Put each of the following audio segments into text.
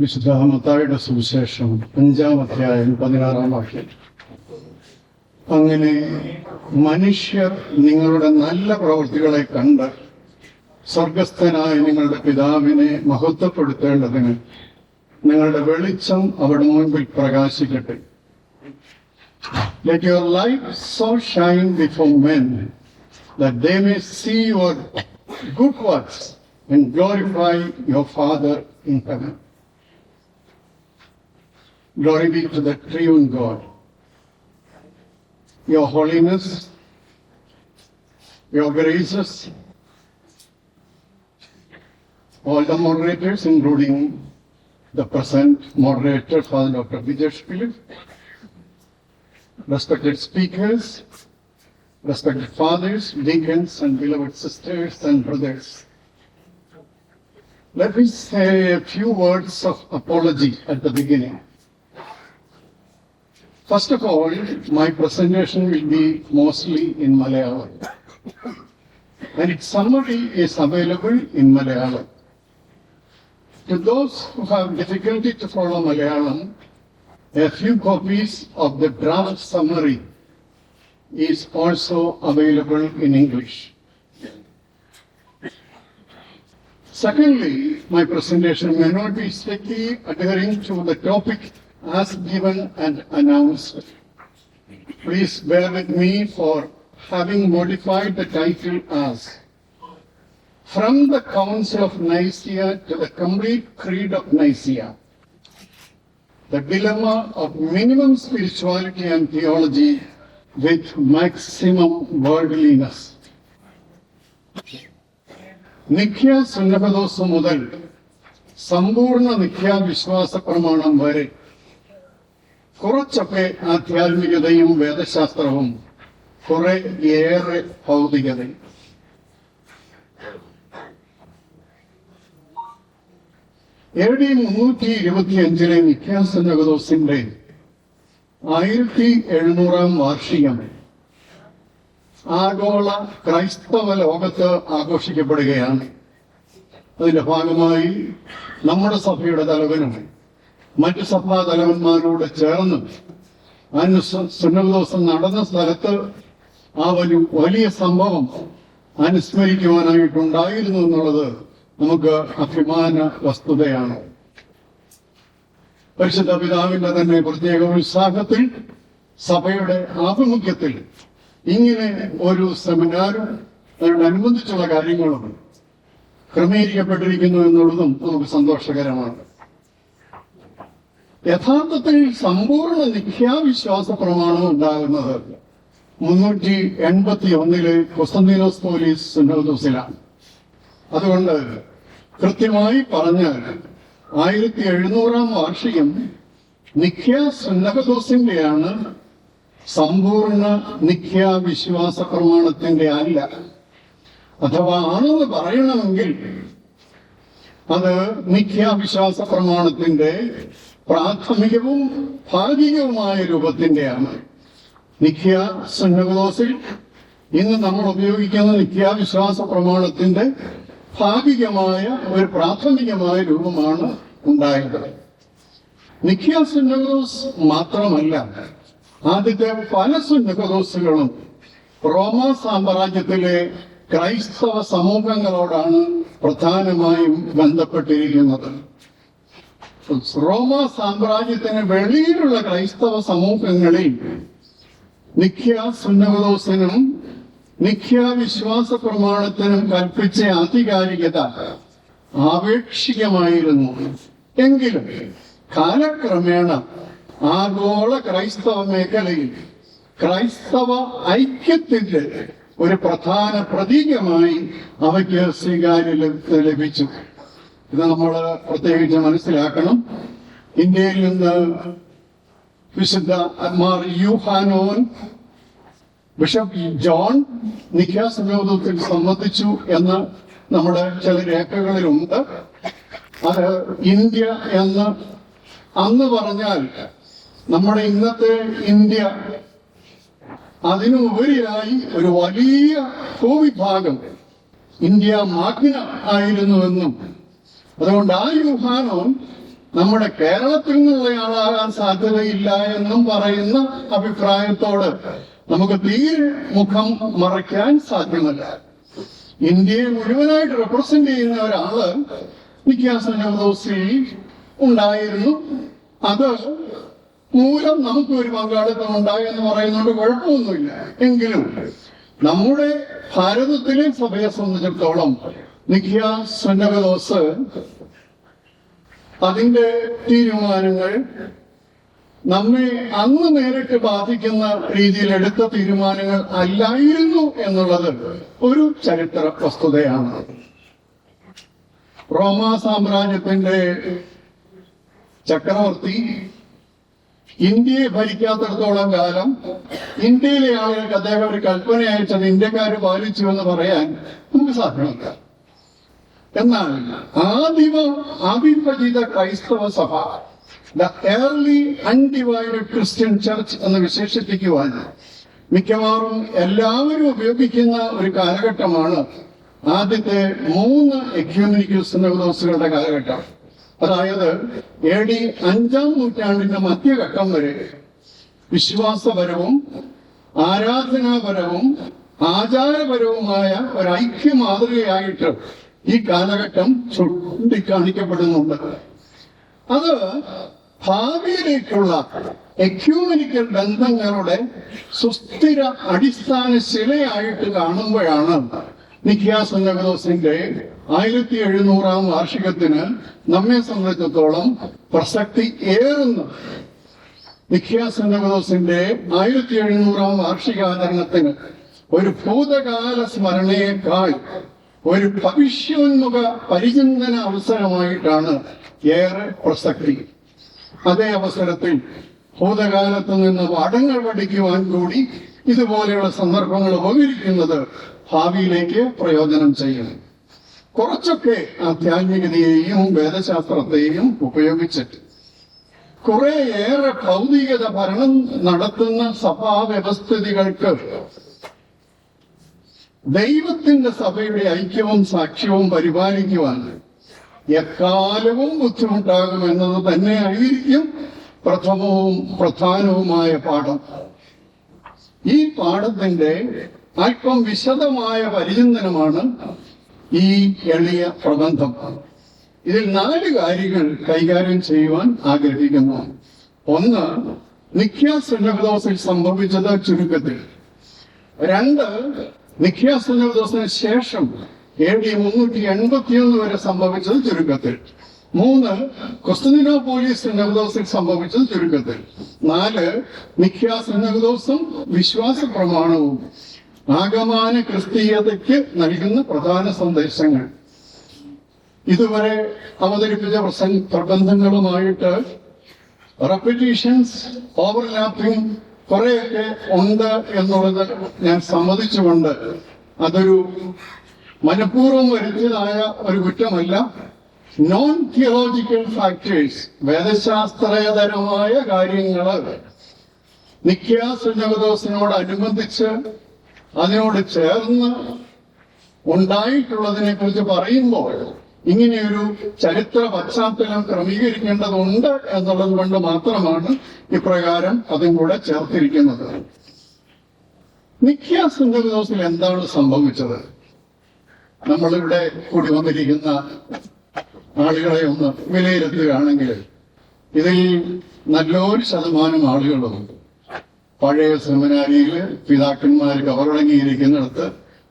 വിശുദ്ധ മത്തായിയുടെ സുവിശേഷം 5-ാം അധ്യായം 16-ാം വാക്യം. അങ്ങനെ മനുഷ്യർ നിങ്ങളുടെ നല്ല പ്രവൃത്തികളെ കണ്ട് സ്വർഗസ്ഥനായ നിങ്ങളുടെ പിതാവിനെ മഹത്വപ്പെടുത്തേണ്ടതിന് നിങ്ങളുടെ വെളിച്ചം അവിടെ മുൻപിൽ പ്രകാശിക്കട്ടെ. Let your light so shine before men that they may see your good works and glorify your Father in heaven. Glory be to the triune God. Your holiness, your graces, all the moderators, including the present moderator, Father Dr. Vijay Philip, respected speakers, respected fathers, deacons, and beloved sisters and brothers. Let me say a few words of apology at the beginning. First of all, my presentation will be mostly in Malayalam, and its summary is available in Malayalam. To those who have difficulty to follow Malayalam, a few copies of the draft summary is also available in English. Secondly, my presentation may not be strictly adhering to the topic as given and announced. Please bear with me for having modified the title as From the Council of Nicaea to the Complete Creed of Nicaea, the dilemma of minimum spirituality and theology with maximum worldliness. നിഖ്യ സുന്നഹദോസ് മുതൽ സമ്പൂർണ്ണ നിഖ്യ വിശ്വാസ പ്രമാണം വരെ കുറച്ചൊക്കെ ആധ്യാത്മികതയും വേദശാസ്ത്രവും കുറെ ഏറെ ഭൗതികതയും. AD 325 നിഖ്യ സുന്നഹദോസിന്റെ 1700-ാം വാർഷികം ആഗോള ക്രൈസ്തവ ലോകത്ത് ആഘോഷിക്കപ്പെടുകയാണ്. അതിന്റെ ഭാഗമായി നമ്മുടെ സഭയുടെ തലവനും മറ്റു സഭാ തലവന്മാരോട് ചേർന്ന് സുന്നഹദോസ് നടന്ന സ്ഥലത്ത് ആ വലിയ സംഭവം അനുസ്മരിക്കുവാനായിട്ടുണ്ടായിരുന്നു എന്നുള്ളത് നമുക്ക് അഭിമാന വസ്തുതയാണ്. പരിശുദ്ധ പിതാവിന്റെ തന്നെ പ്രത്യേക ഉത്സാഹത്തിൽ സഭയുടെ ആഭിമുഖ്യത്തിൽ ഇങ്ങനെ ഒരു സെമിനാറും അതിനോടനുബന്ധിച്ചുള്ള കാര്യങ്ങളും ക്രമീകരിക്കപ്പെട്ടിരിക്കുന്നു എന്നുള്ളതും നമുക്ക് സന്തോഷകരമാണ്. യഥാർത്ഥത്തിൽ സമ്പൂർണ്ണ നിഖ്യാവിശ്വാസ പ്രമാണം ഉണ്ടാകുന്നത് 381 കൊസ്തന്തീനോസ് പോലീസ് സുന്നഹദോസിലാണ്. അതുകൊണ്ട് കൃത്യമായി പറഞ്ഞാൽ 1700-ാം വാർഷികം നിഖ്യ സുന്നഹദോസിന്റെയാണ്, സമ്പൂർണ്ണ നിഖ്യാവിശ്വാസ പ്രമാണത്തിന്റെ അല്ല. അഥവാ ആണെന്ന് പറയണമെങ്കിൽ അത് നിഖ്യാവിശ്വാസ പ്രമാണത്തിന്റെ പ്രാഥമികവും ഭാഗികവുമായ രൂപത്തിന്റെയാണ്. നിഖ്യ സുന്നഹദോസിൽ ഇന്ന് നമ്മൾ ഉപയോഗിക്കുന്ന നിഖ്യാവിശ്വാസ പ്രമാണത്തിന്റെ ഭാഗികമായ ഒരു പ്രാഥമികമായ രൂപമാണ് ഉണ്ടായത്. നിഖ്യ സുന്നഹദോസ് മാത്രമല്ല, ആദ്യത്തെ പല സുന്നഹദോസുകളും റോമ സാമ്രാജ്യത്തിലെ ക്രൈസ്തവ സമൂഹങ്ങളോടാണ് പ്രധാനമായും ബന്ധപ്പെട്ടിരിക്കുന്നത്. റോമ സാമ്രാജ്യത്തിന് വെളിയിലുള്ള ക്രൈസ്തവ സമൂഹങ്ങളിൽ നിഖ്യ സുന്നഹദോസിനും നിഖ്യാവിശ്വാസ പ്രമാണത്തിനും കൽപ്പിച്ച ആധികാരികത ആപേക്ഷികമായിരുന്നു. എങ്കിലും കാലക്രമേണ ആഗോള ക്രൈസ്തവ മേഖലയിൽ ക്രൈസ്തവ ഐക്യത്തിന്റെ ഒരു പ്രധാന പ്രതീകമായി അവയ്ക്ക് സ്വീകാര്യത ലഭിച്ചു. ഇത് നമ്മൾ പ്രത്യേകിച്ച് മനസ്സിലാക്കണം. ഇന്ത്യയിൽ നിന്ന് വിശുദ്ധ മാർ യൂഹാനോൻ ബിഷപ്പ് ജോൺ നിഖ്യ സുന്നഹദോസിൽ സംബന്ധിച്ചു എന്ന് നമ്മുടെ ചില രേഖകളിലുണ്ട്. അത് ഇന്ത്യ എന്ന് അന്ന് പറഞ്ഞാൽ നമ്മുടെ ഇന്നത്തെ ഇന്ത്യ അതിനുപരിയായി ഒരു വലിയ ഭൂവിഭാഗം ഇന്ത്യ മാഗ്ന ആയിരുന്നുവെന്നും അതുകൊണ്ട് ആ യൂഹാനോൻ നമ്മുടെ കേരളത്തിൽ നിന്നുള്ളയാളാകാൻ സാധ്യതയില്ല എന്നും പറയുന്ന അഭിപ്രായത്തോട് നമുക്ക് തീരെ മുഖം മറയ്ക്കാൻ സാധ്യമല്ല. ഇന്ത്യയെ മുഴുവനായിട്ട് റെപ്രസെന്റ് ചെയ്യുന്ന ഒരാള് നിക്കിയ സുന്നഹദോസിൽ ഉണ്ടായിരുന്നു. അത് മൂലം നമുക്ക് ഒരു പങ്കാളിത്തം ഉണ്ടായി എന്ന് പറയുന്നതുകൊണ്ട് കുഴപ്പമൊന്നുമില്ല. എങ്കിലും നമ്മുടെ ഭാരതത്തിലെ സഭയെ സംബന്ധിച്ചിടത്തോളം നിക്കിയ സുന്നഹദോസ് അതിന്റെ തീരുമാനങ്ങൾ നമ്മെ അന്ന് നേരിട്ട് ബാധിക്കുന്ന രീതിയിൽ എടുത്ത തീരുമാനങ്ങൾ അല്ലായിരുന്നു എന്നുള്ളത് ഒരു ചരിത്ര വസ്തുതയാണ്. റോമാ സാമ്രാജ്യത്തിന്റെ ചക്രവർത്തി ഇന്ത്യയെ ഭരിക്കാത്തിടത്തോളം കാലം ഇന്ത്യയിലെ ആളുകൾക്ക് അദ്ദേഹം ഒരു കൽപ്പന അയച്ചത് ഇന്ത്യക്കാര് പാലിച്ചു എന്ന് പറയാൻ നമുക്ക് സാധ്യമല്ല. എന്നാൽ അവിഭജിത ക്രൈസ്തവ സഭ, the early undivided Christian church എന്ന് വിശേഷിപ്പിക്കുവാൻ മിക്കവാറും എല്ലാവരും ഉപയോഗിക്കുന്ന ഒരു കാലഘട്ടമാണ് ആദ്യത്തെ 3 എക്യൂമെനിക്കൽ സിനോഡോസുകളുടെ കാലഘട്ടം. അതായത് AD 5-ാം നൂറ്റാണ്ടിന്റെ മധ്യഘട്ടം വരെ വിശ്വാസപരവും ആരാധനാപരവും ആചാരപരവുമായ ഒരു ഐക്യ മാതൃകയായിട്ട് ഈ കാലഘട്ടം ചൂണ്ടിക്കാണിക്കപ്പെടുന്നുണ്ട്. അത് ഭാവിയിലേക്കുള്ള എക്യൂമെനിക്കൽ ബന്ധങ്ങളുടെ സുസ്ഥിര അടിസ്ഥാന ശിലയായിട്ട് കാണുമ്പോഴാണ് നിക്കിയ സുന്നഹദോസിന്റെ 1700-ാം വാർഷികത്തിന് നമ്മെ സംബന്ധിച്ചിടത്തോളം പ്രസക്തി ഏറുന്നു. നിക്കിയ സുന്നഹദോസിന്റെ 1700-ാം വാർഷികാചരണത്തിന് ഒരു ഭൂതകാല സ്മരണയേക്കാൾ ഒരു ഭവിഷ്യോന്മുഖ പരിചിന്തന അവസരമായിട്ടാണ് ഏറെ പ്രസക്തി. അതേ അവസരത്തിൽ ഭൂതകാലത്ത് നിന്ന് പാഠങ്ങൾ പഠിക്കുവാൻ കൂടി ഇതുപോലെയുള്ള സന്ദർഭങ്ങൾ ഉപകരിക്കുന്നത് ഭാവിയിലേക്ക് പ്രയോജനം ചെയ്യും. കുറച്ചൊക്കെ ആധ്യാത്മികതയെയും വേദശാസ്ത്രത്തെയും ഉപയോഗിച്ചിട്ട് കുറേയേറെ ഭൗതികത ഭരണം നടത്തുന്ന സഭാ വ്യവസ്ഥിതികൾക്ക് ദൈവത്തിന്റെ സഭയുടെ ഐക്യവും സാക്ഷ്യവും പരിപാലിക്കുവാൻ എക്കാലവും ബുദ്ധിമുട്ടാകുമെന്നത് തന്നെയായിരിക്കും പ്രഥമവും പ്രധാനവുമായ പാഠം. ഈ പാഠത്തിന്റെ അല്പം വിശദമായ പരിചിന്തനമാണ് ഈ എളിയ പ്രബന്ധം. ഇതിൽ 4 കാര്യങ്ങൾ കൈകാര്യം ചെയ്യുവാൻ ആഗ്രഹിക്കുന്നു. 1, നിക്കിയ സുന്നഹദോസിൽ സംഭവിച്ചത് ചുരുക്കത്തിൽ. 2, നിക്കിയ സുന്നഹദോസിന് ശേഷം AD 381 വരെ സംഭവിച്ചത് ചുരുക്കത്തിൽ. 3, കൊസ്തന്തിനോപ്പോലിസ് സുന്നഹദോസിൽ സംഭവിച്ചത് ചുരുക്കത്തിൽ. 4, നിക്കിയ സുന്നഹദോസും വിശ്വാസ പ്രമാണവും ആഗമാന ക്രിസ്തീയതയ്ക്ക് നൽകുന്ന പ്രധാന സന്ദേശങ്ങൾ. ഇതുവരെ അവതരിപ്പിച്ച പ്രബന്ധങ്ങളുമായിട്ട് റെപ്പിറ്റീഷൻസ്, ഓവർലാപ്പിംഗ് കുറെയൊക്കെ ഉണ്ട് എന്നുള്ളത് ഞാൻ സമ്മതിച്ചുകൊണ്ട് അതൊരു മനഃപൂർവ്വം വരുത്തിയതായ ഒരു കുറ്റമല്ല. നോൺ തിയോളജിക്കൽ ഫാക്ടേഴ്സ്, വേദശാസ്ത്രേതരമായ കാര്യങ്ങൾ നിക്കിയ സുന്നഹദോസിനോടനുബന്ധിച്ച് അതിനോട് ചേർന്ന് ഉണ്ടായിട്ടുള്ളതിനെ കുറിച്ച് പറയുമ്പോൾ ഇങ്ങനെയൊരു ചരിത്ര പശ്ചാത്തലം ക്രമീകരിക്കേണ്ടതുണ്ട് എന്നുള്ളത് കൊണ്ട് മാത്രമാണ് ഇപ്രകാരം അതും കൂടെ ചേർത്തിരിക്കുന്നത്. നിക്കിയ സുന്നഹദോസിൽ എന്താണ് സംഭവിച്ചത്? നമ്മളിവിടെ കൂടി വന്നിരിക്കുന്ന ആളുകളെ ഒന്ന് വിലയിരുത്തുകയാണെങ്കിൽ ഇതിൽ നല്ലൊരു ശതമാനം ആളുകളും പഴയ സെമിനാരിയില് പിതാക്കന്മാർ കവറടങ്ങിയിരിക്കുന്നിടത്ത്,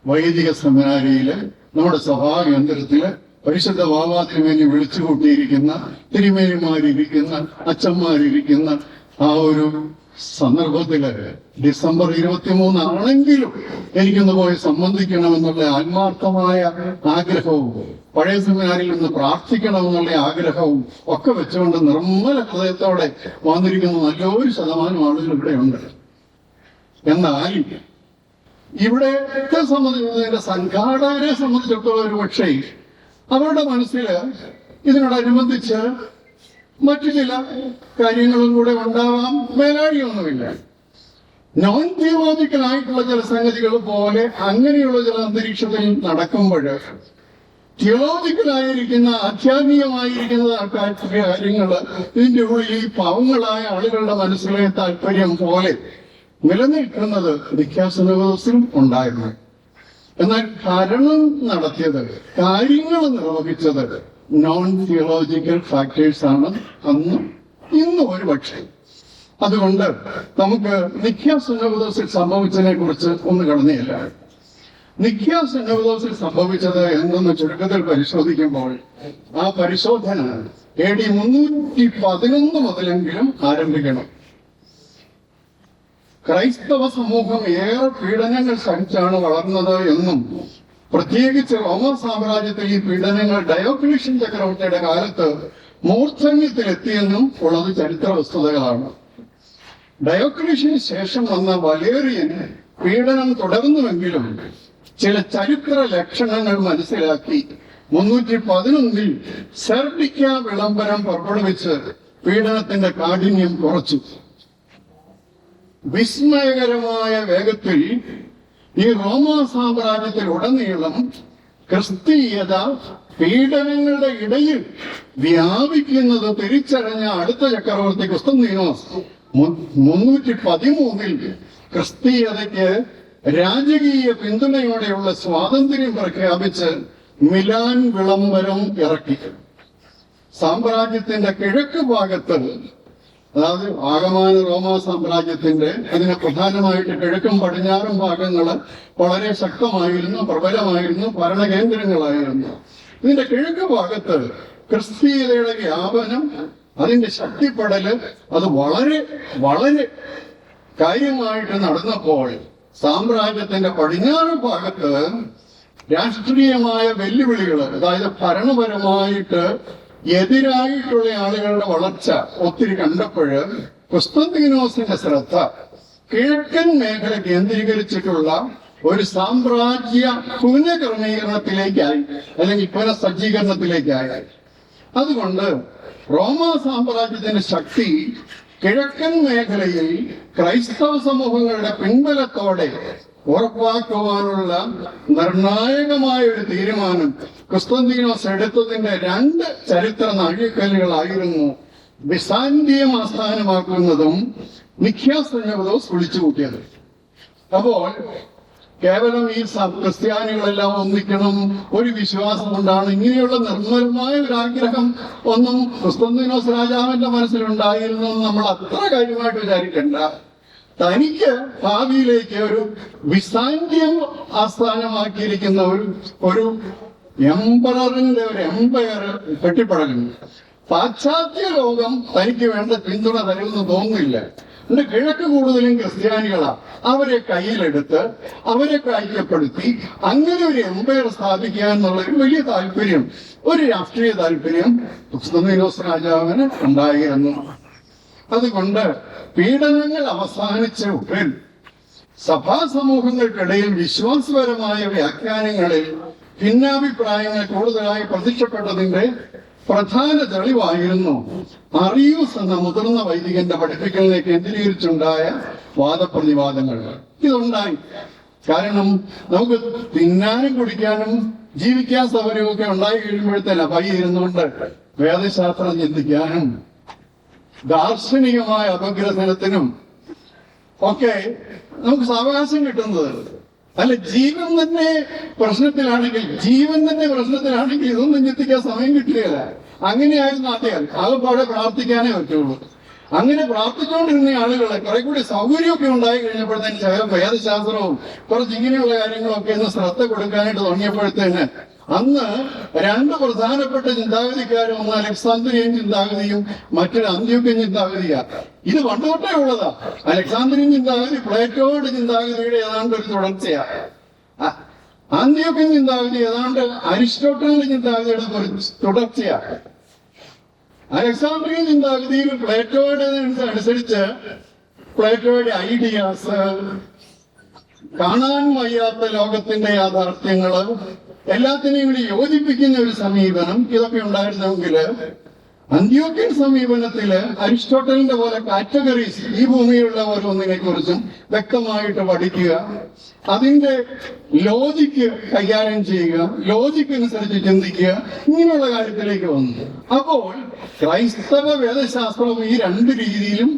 വൈദിക സെമിനാരിയില്, നമ്മുടെ സഭാ കേന്ദ്രത്തില് പരിശുദ്ധ ബാബാത്തിന് വേണ്ടി വിളിച്ചു കൂട്ടിയിരിക്കുന്ന തിരുമേനിമാരിയിരിക്കുന്ന അച്ഛന്മാരിരിക്കുന്ന ആ ഒരു സന്ദർഭത്തില് ഡിസംബർ 23 ആണെങ്കിലും എനിക്കൊന്ന് പോയി സംബന്ധിക്കണമെന്നുള്ള ആത്മാർത്ഥമായ ആഗ്രഹവും പഴയ സെമിനാരിൽ നിന്ന് പ്രാർത്ഥിക്കണമെന്നുള്ള ആഗ്രഹവും ഒക്കെ വെച്ചുകൊണ്ട് നിർമ്മല ഹൃദയത്തോടെ വന്നിരിക്കുന്ന നല്ലൊരു ശതമാനം ആളുകൾ ഇവിടെ ഉണ്ട്. എന്നാൽ ഇവിടെ സംബന്ധിച്ചതിന്റെ സംഘാടകരെ സംബന്ധിച്ചിടത്തോളം ഒരു പക്ഷേ അവരുടെ മനസ്സിൽ ഇതിനോടനുബന്ധിച്ച് മറ്റു ചില കാര്യങ്ങളും കൂടെ ഉണ്ടാവാം, മേലാഴിയൊന്നുമില്ല. നോൺ തിയോളജിക്കൽ ആയിട്ടുള്ള ചില സംഗതികൾ പോലെ അങ്ങനെയുള്ള ചില അന്തരീക്ഷത്തിൽ നടക്കുമ്പോൾ തിയോളജിക്കലായിരിക്കുന്ന ആധ്യാത്മികമായിരിക്കുന്ന കാര്യങ്ങൾ ഇതിന്റെ ഉള്ളിൽ ഈ പാവങ്ങളായ ആളുകളുടെ മനസ്സിലെ താല്പര്യം പോലെ നിലനിൽക്കുന്നത് നിഖ്യാസനോസിലും ഉണ്ടായിരുന്നു. എന്നാൽ ഭരണം നടത്തിയത്, കാര്യങ്ങൾ നിർവഹിച്ചത് നോൺ തിയോളജിക്കൽ ഫാക്ടേഴ്സ് ആണ് അന്നും ഇന്നും ഒരു പക്ഷേ. അതുകൊണ്ട് നമുക്ക് നിഖ്യാസനോസിൽ സംഭവിച്ചതിനെ കുറിച്ച് ഒന്ന് കടന്നില്ല. നിഖ്യാസനോസിൽ സംഭവിച്ചത് എന്തെന്ന് ചുരുക്കത്തിൽ പരിശോധിക്കുമ്പോൾ ആ പരിശോധന AD 311 മുതലെങ്കിലും ആരംഭിക്കണം. ക്രൈസ്തവ സമൂഹം ഏറെ പീഡനങ്ങൾ സഹിച്ചാണ് വളർന്നത് എന്നും പ്രത്യേകിച്ച് റോമ സാമ്രാജ്യത്തിൽ ഈ പീഡനങ്ങൾ ഡയോക്ലീഷ്യൻ ചക്രവർത്തിയുടെ കാലത്ത് മൂർധന്യത്തിലെത്തിയെന്നും ഉള്ളത് ചരിത്ര വസ്തുതകളാണ്. ഡയോക്ലീഷ്യന് ശേഷം വന്ന വലേറിയൻ പീഡനം തുടർന്നുവെങ്കിലും ചില ചരിത്ര ലക്ഷണങ്ങൾ മനസ്സിലാക്കി 311 സെർഡിക്ക വിളംബരം പുറപ്പെടുവിച്ച് പീഡനത്തിന്റെ കാഠിന്യം കുറച്ചു. വിസ്മയകരമായ വേഗത്തിൽ ഈ റോമ സാമ്രാജ്യത്തിൽ ഉടനീളം ക്രിസ്തീയത പീഡനങ്ങളുടെ ഇടയിൽ വ്യാപിക്കുന്നത് തിരിച്ചറിഞ്ഞ അടുത്ത ചക്രവർത്തി കുസ്തന്തീനോസ് 313 ക്രിസ്തീയതയ്ക്ക് രാജകീയ പിന്തുണയോടെയുള്ള സ്വാതന്ത്ര്യം പ്രഖ്യാപിച്ച് മിലാൻ വിളംബരം ഇറക്കി. സാമ്രാജ്യത്തിന്റെ കിഴക്ക് ഭാഗത്ത്, അതായത് ആകമാന റോമാ സാമ്രാജ്യത്തിന്റെ അതിന് പ്രധാനമായിട്ട് കിഴക്കും പടിഞ്ഞാറും ഭാഗങ്ങൾ വളരെ ശക്തമായിരുന്നു, പ്രബലമായിരുന്നു, ഭരണകേന്ദ്രങ്ങളായിരുന്നു. ഇതിന്റെ കിഴക്ക് ഭാഗത്ത് ക്രിസ്തീയതയുടെ വ്യാപനം, അതിന്റെ ശക്തിപ്പെടല് അത് വളരെ വളരെ കാര്യമായിട്ട് നടന്നപ്പോൾ സാമ്രാജ്യത്തിന്റെ പടിഞ്ഞാറ് ഭാഗത്ത് രാഷ്ട്രീയമായ വെല്ലുവിളികൾ, അതായത് ഭരണപരമായിട്ട് എതിരായിട്ടുള്ള ആളുകളുടെ വളർച്ച ഒത്തിരി കണ്ടപ്പോൾ കുസ്തന്തീനോസിന്റെ ശ്രദ്ധ കിഴക്കൻ മേഖല കേന്ദ്രീകരിച്ചിട്ടുള്ള ഒരു സാമ്രാജ്യ പുനഃക്രമീകരണത്തിലേക്കായി, അല്ലെങ്കിൽ പുനഃസജ്ജീകരണത്തിലേക്കായി. അതുകൊണ്ട് റോമ സാമ്രാജ്യത്തിന്റെ ശക്തി കിഴക്കൻ മേഖലയിൽ ക്രൈസ്തവ സമൂഹങ്ങളുടെ പിൻബലത്തോടെ ഉറപ്പാക്കുവാനുള്ള നിർണായകമായ ഒരു തീരുമാനം കുസ്തന്തീനോസ് എടുത്തതിന്റെ 2 ചരിത്ര നാഴികക്കല്ലുകളായിരുന്നു ബിസാന്തിയം ആസ്ഥാനമാക്കുന്നതും നിഖ്യാസനോസ് വിളിച്ചുകൂട്ടിയത്. അപ്പോൾ കേവലം ഈ ക്രിസ്ത്യാനികളെല്ലാം ഒന്നിക്കണം, ഒരു വിശ്വാസം കൊണ്ടാണ്, ഇങ്ങനെയുള്ള നിർമ്മലമായ ഒരു ആഗ്രഹം ഒന്നും കുസ്തന്തീനോസ് രാജാവിന്റെ മനസ്സിലുണ്ടായിരുന്നു നമ്മൾ അത്ര കാര്യമായിട്ട് വിചാരിക്കണ്ട. തനിക്ക് ഭാവിയിലേക്ക് ഒരു ബിസാന്തിയം ആസ്ഥാനമാക്കിയിരിക്കുന്ന ഒരു എംപററിന്റെ ഒരു എംപയർ കെട്ടിപ്പടങ്ങുന്നു. പാശ്ചാത്യ ലോകം തനിക്ക് വേണ്ട പിന്തുണ തരുമെന്ന് തോന്നുന്നില്ല. എന്റെ കിഴക്ക് കൂടുതലും ക്രിസ്ത്യാനികളാ. അവരെ കയ്യിലെടുത്ത് അവരെ ഐക്യപ്പെടുത്തി അങ്ങനെ ഒരു എംപയർ സ്ഥാപിക്കുക എന്നുള്ള ഒരു വലിയ താല്പര്യം, ഒരു രാഷ്ട്രീയ താല്പര്യം കുസ്തന്തീനോസ് രാജാവിന് ഉണ്ടായിരുന്നു. അതുകൊണ്ട് പീഡനങ്ങൾ അവസാനിച്ച ഉടൻ സഭാ സമൂഹങ്ങൾക്കിടയിൽ വിശ്വാസപരമായ വ്യാഖ്യാനങ്ങളിൽ ഭിന്നാഭിപ്രായങ്ങൾ കൂടുതലായി പ്രത്യക്ഷപ്പെട്ടതിന്റെ പ്രധാന തെളിവായിരുന്നു അറിയൂസ് എന്ന മുതിർന്ന വൈദികന്റെ പഠിപ്പിക്കലിനെ കേന്ദ്രീകരിച്ചുണ്ടായ വാദപ്രതിവാദങ്ങൾ. ഇതുണ്ടായി കാരണം നമുക്ക് തിന്നാനും കുടിക്കാനും ജീവിക്കാൻ സൗകര്യമൊക്കെ ഉണ്ടായി കഴിയുമ്പോഴത്തേന പൈ ഇരുന്നുകൊണ്ട് വേദശാസ്ത്രം ചിന്തിക്കാനും ദാർശനികമായ അപഗ്രഥനത്തിനും ഒക്കെ നമുക്ക് സാവകാശം കിട്ടുന്നത്. അല്ല, ജീവൻ തന്നെ പ്രശ്നത്തിലാണെങ്കിൽ ഇതൊന്നും ചിന്തിക്കാൻ സമയം കിട്ടുകയില്ല. അങ്ങനെയായിരുന്നു ആദ്യം. ആകെപ്പാടെ പ്രാർത്ഥിക്കാനേ പറ്റുള്ളൂ. അങ്ങനെ പ്രാർത്ഥിച്ചുകൊണ്ടിരുന്ന ആളുകളെ കുറെ കൂടി സൗകര്യമൊക്കെ ഉണ്ടായി കഴിഞ്ഞപ്പോഴത്തേന് ശകലം വേദശാസ്ത്രവും കുറച്ച് ഇങ്ങനെയുള്ള കാര്യങ്ങളൊക്കെ ഒന്ന് ശ്രദ്ധ കൊടുക്കാനായിട്ട് തുടങ്ങിയപ്പോഴത്തേന് അന്ന് 2 പ്രധാനപ്പെട്ട ചിന്താഗതിക്കാരും, ഒന്ന് അലക്സാന്ദ്രിയൻ ചിന്താഗതിയും മറ്റൊരു അന്ത്യോക്യൻ ചിന്താഗതിയാ. ഇത് പണ്ടുതൊട്ടേ ഉള്ളതാ. അലക്സാന്ദ്രിയൻ ചിന്താഗതി പ്ലേറ്റോയുടെ ചിന്താഗതിയുടെ ഏതാണ്ട് ഒരു തുടർച്ചയാ. അന്ത്യോക്യൻ ചിന്താഗതി ഏതാണ്ട് അരിസ്റ്റോട്ടലിന്റെ ചിന്താഗതിയുടെ തുടർച്ചയാ. അലക്സാന്ദ്രിയൻ ചിന്താഗതിയിൽ പ്ലേറ്റോയുടെ അനുസരിച്ച് പ്ലേറ്റോയുടെ ഐഡിയാസ്, കാണാൻ വയ്യാത്ത ലോകത്തിന്റെ യാഥാർത്ഥ്യങ്ങള് എല്ലാത്തിനെയും കൂടി യോജിപ്പിക്കുന്ന ഒരു സമീപനം ഇതൊക്കെ ഉണ്ടായിരുന്നെങ്കിൽ അന്ത്യോക്യൻ സമീപനത്തില് അരിസ്റ്റോട്ടലിന്റെ പോലെ കാറ്റഗറീസ് ഈ ഭൂമിയിലുള്ള ഓരോന്നിനെ കുറിച്ചും വ്യക്തമായിട്ട് പഠിക്കുക, അതിന്റെ ലോജിക്ക് കൈകാര്യം ചെയ്യുക, ലോജിക്ക് അനുസരിച്ച് ചിന്തിക്കുക, ഇങ്ങനെയുള്ള കാര്യത്തിലേക്ക് വന്നു. അപ്പോൾ ക്രൈസ്തവ വേദശാസ്ത്രം ഈ രണ്ട് രീതിയിലും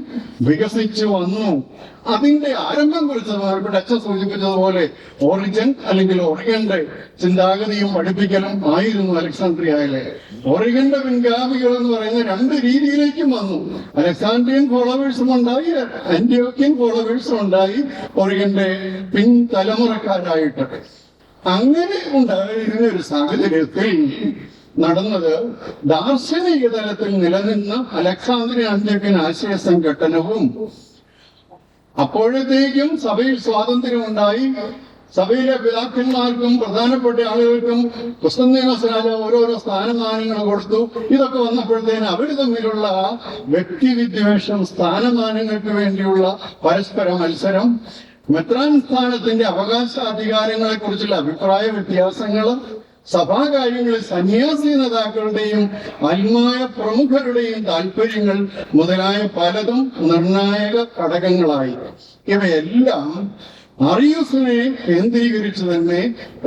വികസിച്ചു വന്നു. അതിന്റെ ആരംഭം കുറിച്ചത് അച്ഛൻ സൂചിപ്പിച്ചതുപോലെ ഓറിജൻ അല്ലെങ്കിൽ ഒറിഗന്റെ ചിന്താഗതിയും പഠിപ്പിക്കലും ആയിരുന്നു അലക്സാണ്ട്രിയയിലെ. ഒറിഗന്റെ പിൻഗാമികൾ എന്ന് പറയുന്ന രണ്ട് രീതിയിലേക്കും വന്നു. അലക്സാണ്ട്രിയൻ ഫോളോവേഴ്സും ഉണ്ടായി, ആന്റിയോക്യൻ ഫോളോവേഴ്സും ഉണ്ടായി, ഒറിഗന്റെ പിൻതലമുറക്കാരായിട്ട്. അങ്ങനെ ഉണ്ടായിരുന്ന ഒരു സാഹചര്യത്തിൽ നടന്നത് ദാർശനിക തലത്തിൽ നിലനിന്ന അലക്സാണ്ട്രിയൻ ആന്റിയോക്യൻ ആശയ സംഘടനവും അപ്പോഴത്തേക്കും സഭയിൽ സ്വാതന്ത്ര്യം ഉണ്ടായി. സഭയിലെ പിതാക്കന്മാർക്കും പ്രധാനപ്പെട്ട ആളുകൾക്കും കുസ്തന്തീനോസ് രാജാവ് ഓരോരോ സ്ഥാനമാനങ്ങൾ കൊടുത്തു. ഇതൊക്കെ വന്നപ്പോഴത്തേന് അവർ തമ്മിലുള്ള വ്യക്തിവിദ്വേഷം, സ്ഥാനമാനങ്ങൾക്ക് വേണ്ടിയുള്ള പരസ്പര മത്സരം, മെത്രാൻ സ്ഥാനത്തിന്റെ അവകാശാധികാരങ്ങളെ കുറിച്ചുള്ള അഭിപ്രായ വ്യത്യാസങ്ങൾ, സഭാകാര്യങ്ങളിൽ സന്യാസി നേതാക്കളുടെയും ആത്മായ പ്രമുഖരുടെയും താല്പര്യങ്ങൾ മുതലായ പലതും നിർണായക ഘടകങ്ങളായി. ഇവയെല്ലാം അറിയൂസിനെ കേന്ദ്രീകരിച്ച് തന്നെ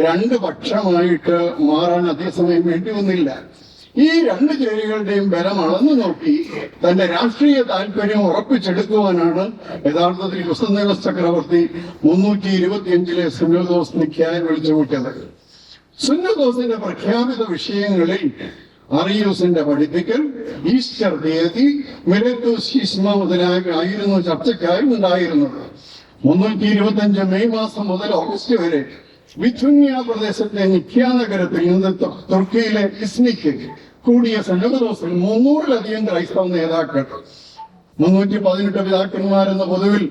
രണ്ട് പക്ഷമായിട്ട് മാറാൻ അതേസമയം വേണ്ടി വന്നില്ല. ഈ രണ്ട് ചേരികളുടെയും ബലം അളന്നു നോക്കി തന്റെ രാഷ്ട്രീയ താല്പര്യം ഉറപ്പിച്ചെടുക്കുവാനാണ് യഥാർത്ഥത്തിൽ കുസ്തന്തീനോസ് ചക്രവർത്തി 325 സുന്നതോസ് നിഖ്യായം വിളിച്ചുകൂട്ടിയത്. സുന്നതോസിന്റെ പ്രഖ്യാപിത വിഷയങ്ങളിൽ അറിയൂസിന്റെ പഠിപ്പിക്കൽ, ഈസ്റ്റർ തീയതി, മിലേത്തൂസ് ശീസ്മ മുതലായവ ആയിരുന്നു ചർച്ചയ്ക്കായി ഉണ്ടായിരുന്നത്. 325 മെയ് മാസം മുതൽ ഓഗസ്റ്റ് വരെ ബിഥുന്യ പ്രദേശത്തെ നിഖ്യ നഗരത്തിൽ നിന്ന് തുർക്കിയിലെ ഇസ്നിക്ക് കൂടിയ സുന്നതോസിൽ 300-ലധികം ക്രൈസ്തവ നേതാക്കൾ, 318 പിതാക്കന്മാരെന്ന പൊതുവിൽ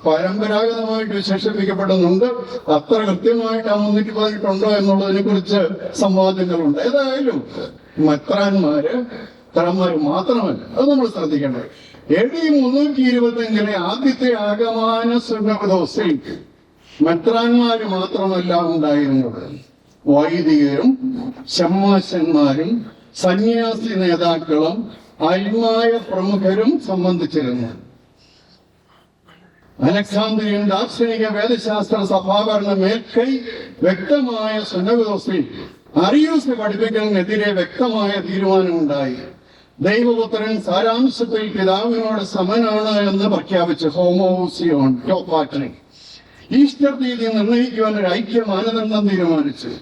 പരമ്പരാഗതമായിട്ട് വിശേഷിപ്പിക്കപ്പെടുന്നുണ്ട്. അത്ര കൃത്യമായിട്ട് ആ 318 ഉണ്ടോ എന്നുള്ളതിനെ കുറിച്ച് സംവാദങ്ങളുണ്ട്. ഏതായാലും മെത്രാന്മാര് തലമാര് മാത്രമല്ല, അത് നമ്മൾ ശ്രദ്ധിക്കേണ്ടത്. AD 325 ആദ്യത്തെ ആഗമന സുന്നതോസിൽ മെത്രാന്മാര് മാത്രമല്ല ഉണ്ടായിരുന്നത്, വൈദികരും ശമ്മാശന്മാരും സന്യാസി നേതാക്കളും ആത്മായ പ്രമുഖരും സംബന്ധിച്ചിരുന്നു. അലക്സാണ്ട്രിയൻ ദാർശനിക വേദശാസ്ത്ര സഭാഭരണ മേൽക്കൈ വ്യക്തമായ സുന്നതോസിൽ അറിയൂസ് പഠിപ്പിക്കലിനെതിരെ വ്യക്തമായ തീരുമാനമുണ്ടായി. ദൈവപുത്രൻ സാരാംശത്തിൽ പിതാവിനോട് സമനാണ് എന്ന് പ്രഖ്യാപിച്ച് ഹോമോസിയോൺ ടോപ്പാറ്ററി ഈസ്റ്റർ തീയതി നിർണയിക്കുവാൻ ഒരു ഐക്യ മാനദണ്ഡം തീരുമാനിച്ചു.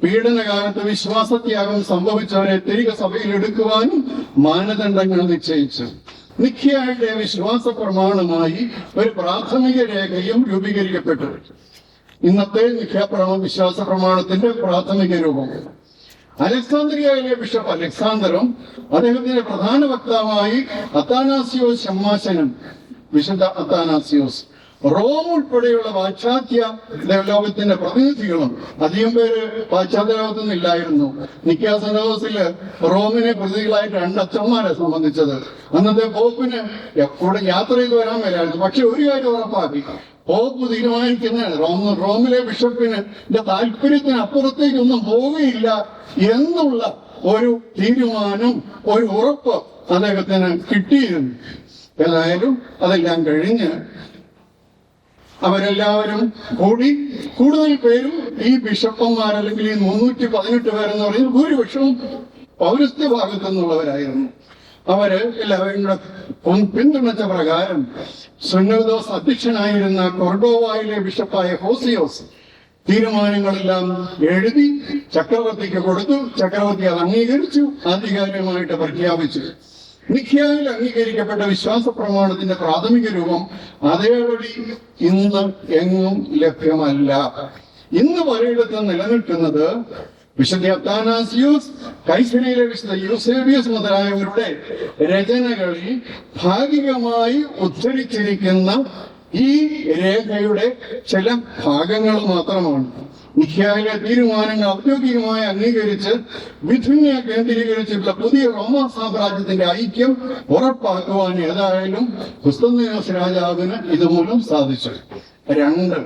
പീഡനകാലത്ത് വിശ്വാസത്യാഗം സംഭവിച്ചവരെ തിരികെ സഭയിൽ എടുക്കുവാനും മാനദണ്ഡങ്ങൾ നിശ്ചയിച്ചു. നിഖ്യയുടെ വിശ്വാസ പ്രമാണമായി ഒരു പ്രാഥമിക രേഖയും രൂപീകരിക്കപ്പെട്ടു. ഇന്നത്തെ വിശ്വാസ പ്രമാണത്തിന്റെ പ്രാഥമിക രൂപം. അലക്സാണ്ട്രിയയിലെ ബിഷപ്പ് അലക്സാണ്ടറും അദ്ദേഹത്തിന്റെ പ്രധാന വക്താവായി അത്താനാസിയോസ് ശമ്മാശനും, വിശുദ്ധ അത്താനാസിയോസ്, റോം ഉൾപ്പെടെയുള്ള പാശ്ചാത്യ ലോകത്തിന്റെ പ്രതിനിധികളും, അധികം പേര് പാശ്ചാത്യ ലോകത്തൊന്നും ഇല്ലായിരുന്നു. നിഖ്യാ സുന്നതോസില് റോമിനെ പ്രതിനിധികളായിട്ട് 2 അച്ഛന്മാരെ സംബന്ധിച്ചത്. അന്നത്തെ പോപ്പിന് കൂടെ യാത്ര ചെയ്ത് വരാൻ മേലായിരുന്നു. പക്ഷെ ഒരു കാര്യം ഉറപ്പാക്കി, പോപ്പ് തീരുമാനിക്കുന്നതാണ് റോമിലെ ബിഷപ്പിന് താല്പര്യത്തിന് അപ്പുറത്തേക്കൊന്നും പോവുകയില്ല എന്നുള്ള ഒരു തീരുമാനം, ഒരു ഉറപ്പ് അദ്ദേഹത്തിന് കിട്ടിയിരുന്നു. ഏതായാലും അതെല്ലാം കഴിഞ്ഞ് അവരെല്ലാവരും കൂടി, കൂടുതൽ പേരും ഈ ബിഷപ്പന്മാർ അല്ലെങ്കിൽ ഈ 318 പേരെന്ന് പറയുന്നത് ഭൂരിപക്ഷവും പൗരസ്ത്യ ഭാഗത്തു നിന്നുള്ളവരായിരുന്നു. അവര് എല്ലാവരും കൂടെ പിന്തുണച്ച പ്രകാരം സുന്നതോസ് അധ്യക്ഷനായിരുന്ന കൊർഡോവയിലെ ബിഷപ്പായ ഹോസിയോസ് തീരുമാനങ്ങളെല്ലാം എഴുതി ചക്രവർത്തിക്ക് കൊടുത്തു. ചക്രവർത്തി അത് അംഗീകരിച്ചു, ആധികാരികമായിട്ട് പ്രഖ്യാപിച്ചു. നിഖ്യായിൽ അംഗീകരിക്കപ്പെട്ട വിശ്വാസ പ്രമാണത്തിന്റെ പ്രാഥമിക രൂപം അതേപടി ഇന്ന് എങ്ങും ലഭ്യമല്ല. ഇന്ന് പലയിടത്തും നിലനിൽക്കുന്നത് വിശുദ്ധ അത്താനാസിയോസ്, കൈസരിയിലെ വിശുദ്ധ യൂസേബിയസ് മുതലായവരുടെ രചനകളിൽ ഭാഗികമായി ഉദ്ധരിച്ചിരിക്കുന്ന ഈ രേഖയുടെ ചില ഭാഗങ്ങൾ മാത്രമാണ്. നിഖ്യായിലെ തീരുമാനങ്ങൾ ഔദ്യോഗികമായി അംഗീകരിച്ച് ബിഥുന്യ കേന്ദ്രീകരിച്ചിട്ടുള്ള പുതിയ റോമാ സാമ്രാജ്യത്തിന്റെ ഐക്യം ഉറപ്പാക്കുവാൻ ഏതായാലും കുസ്തന്തീനോസ് രാജാവിന് ഇതുമൂലം സാധിച്ചു. 2,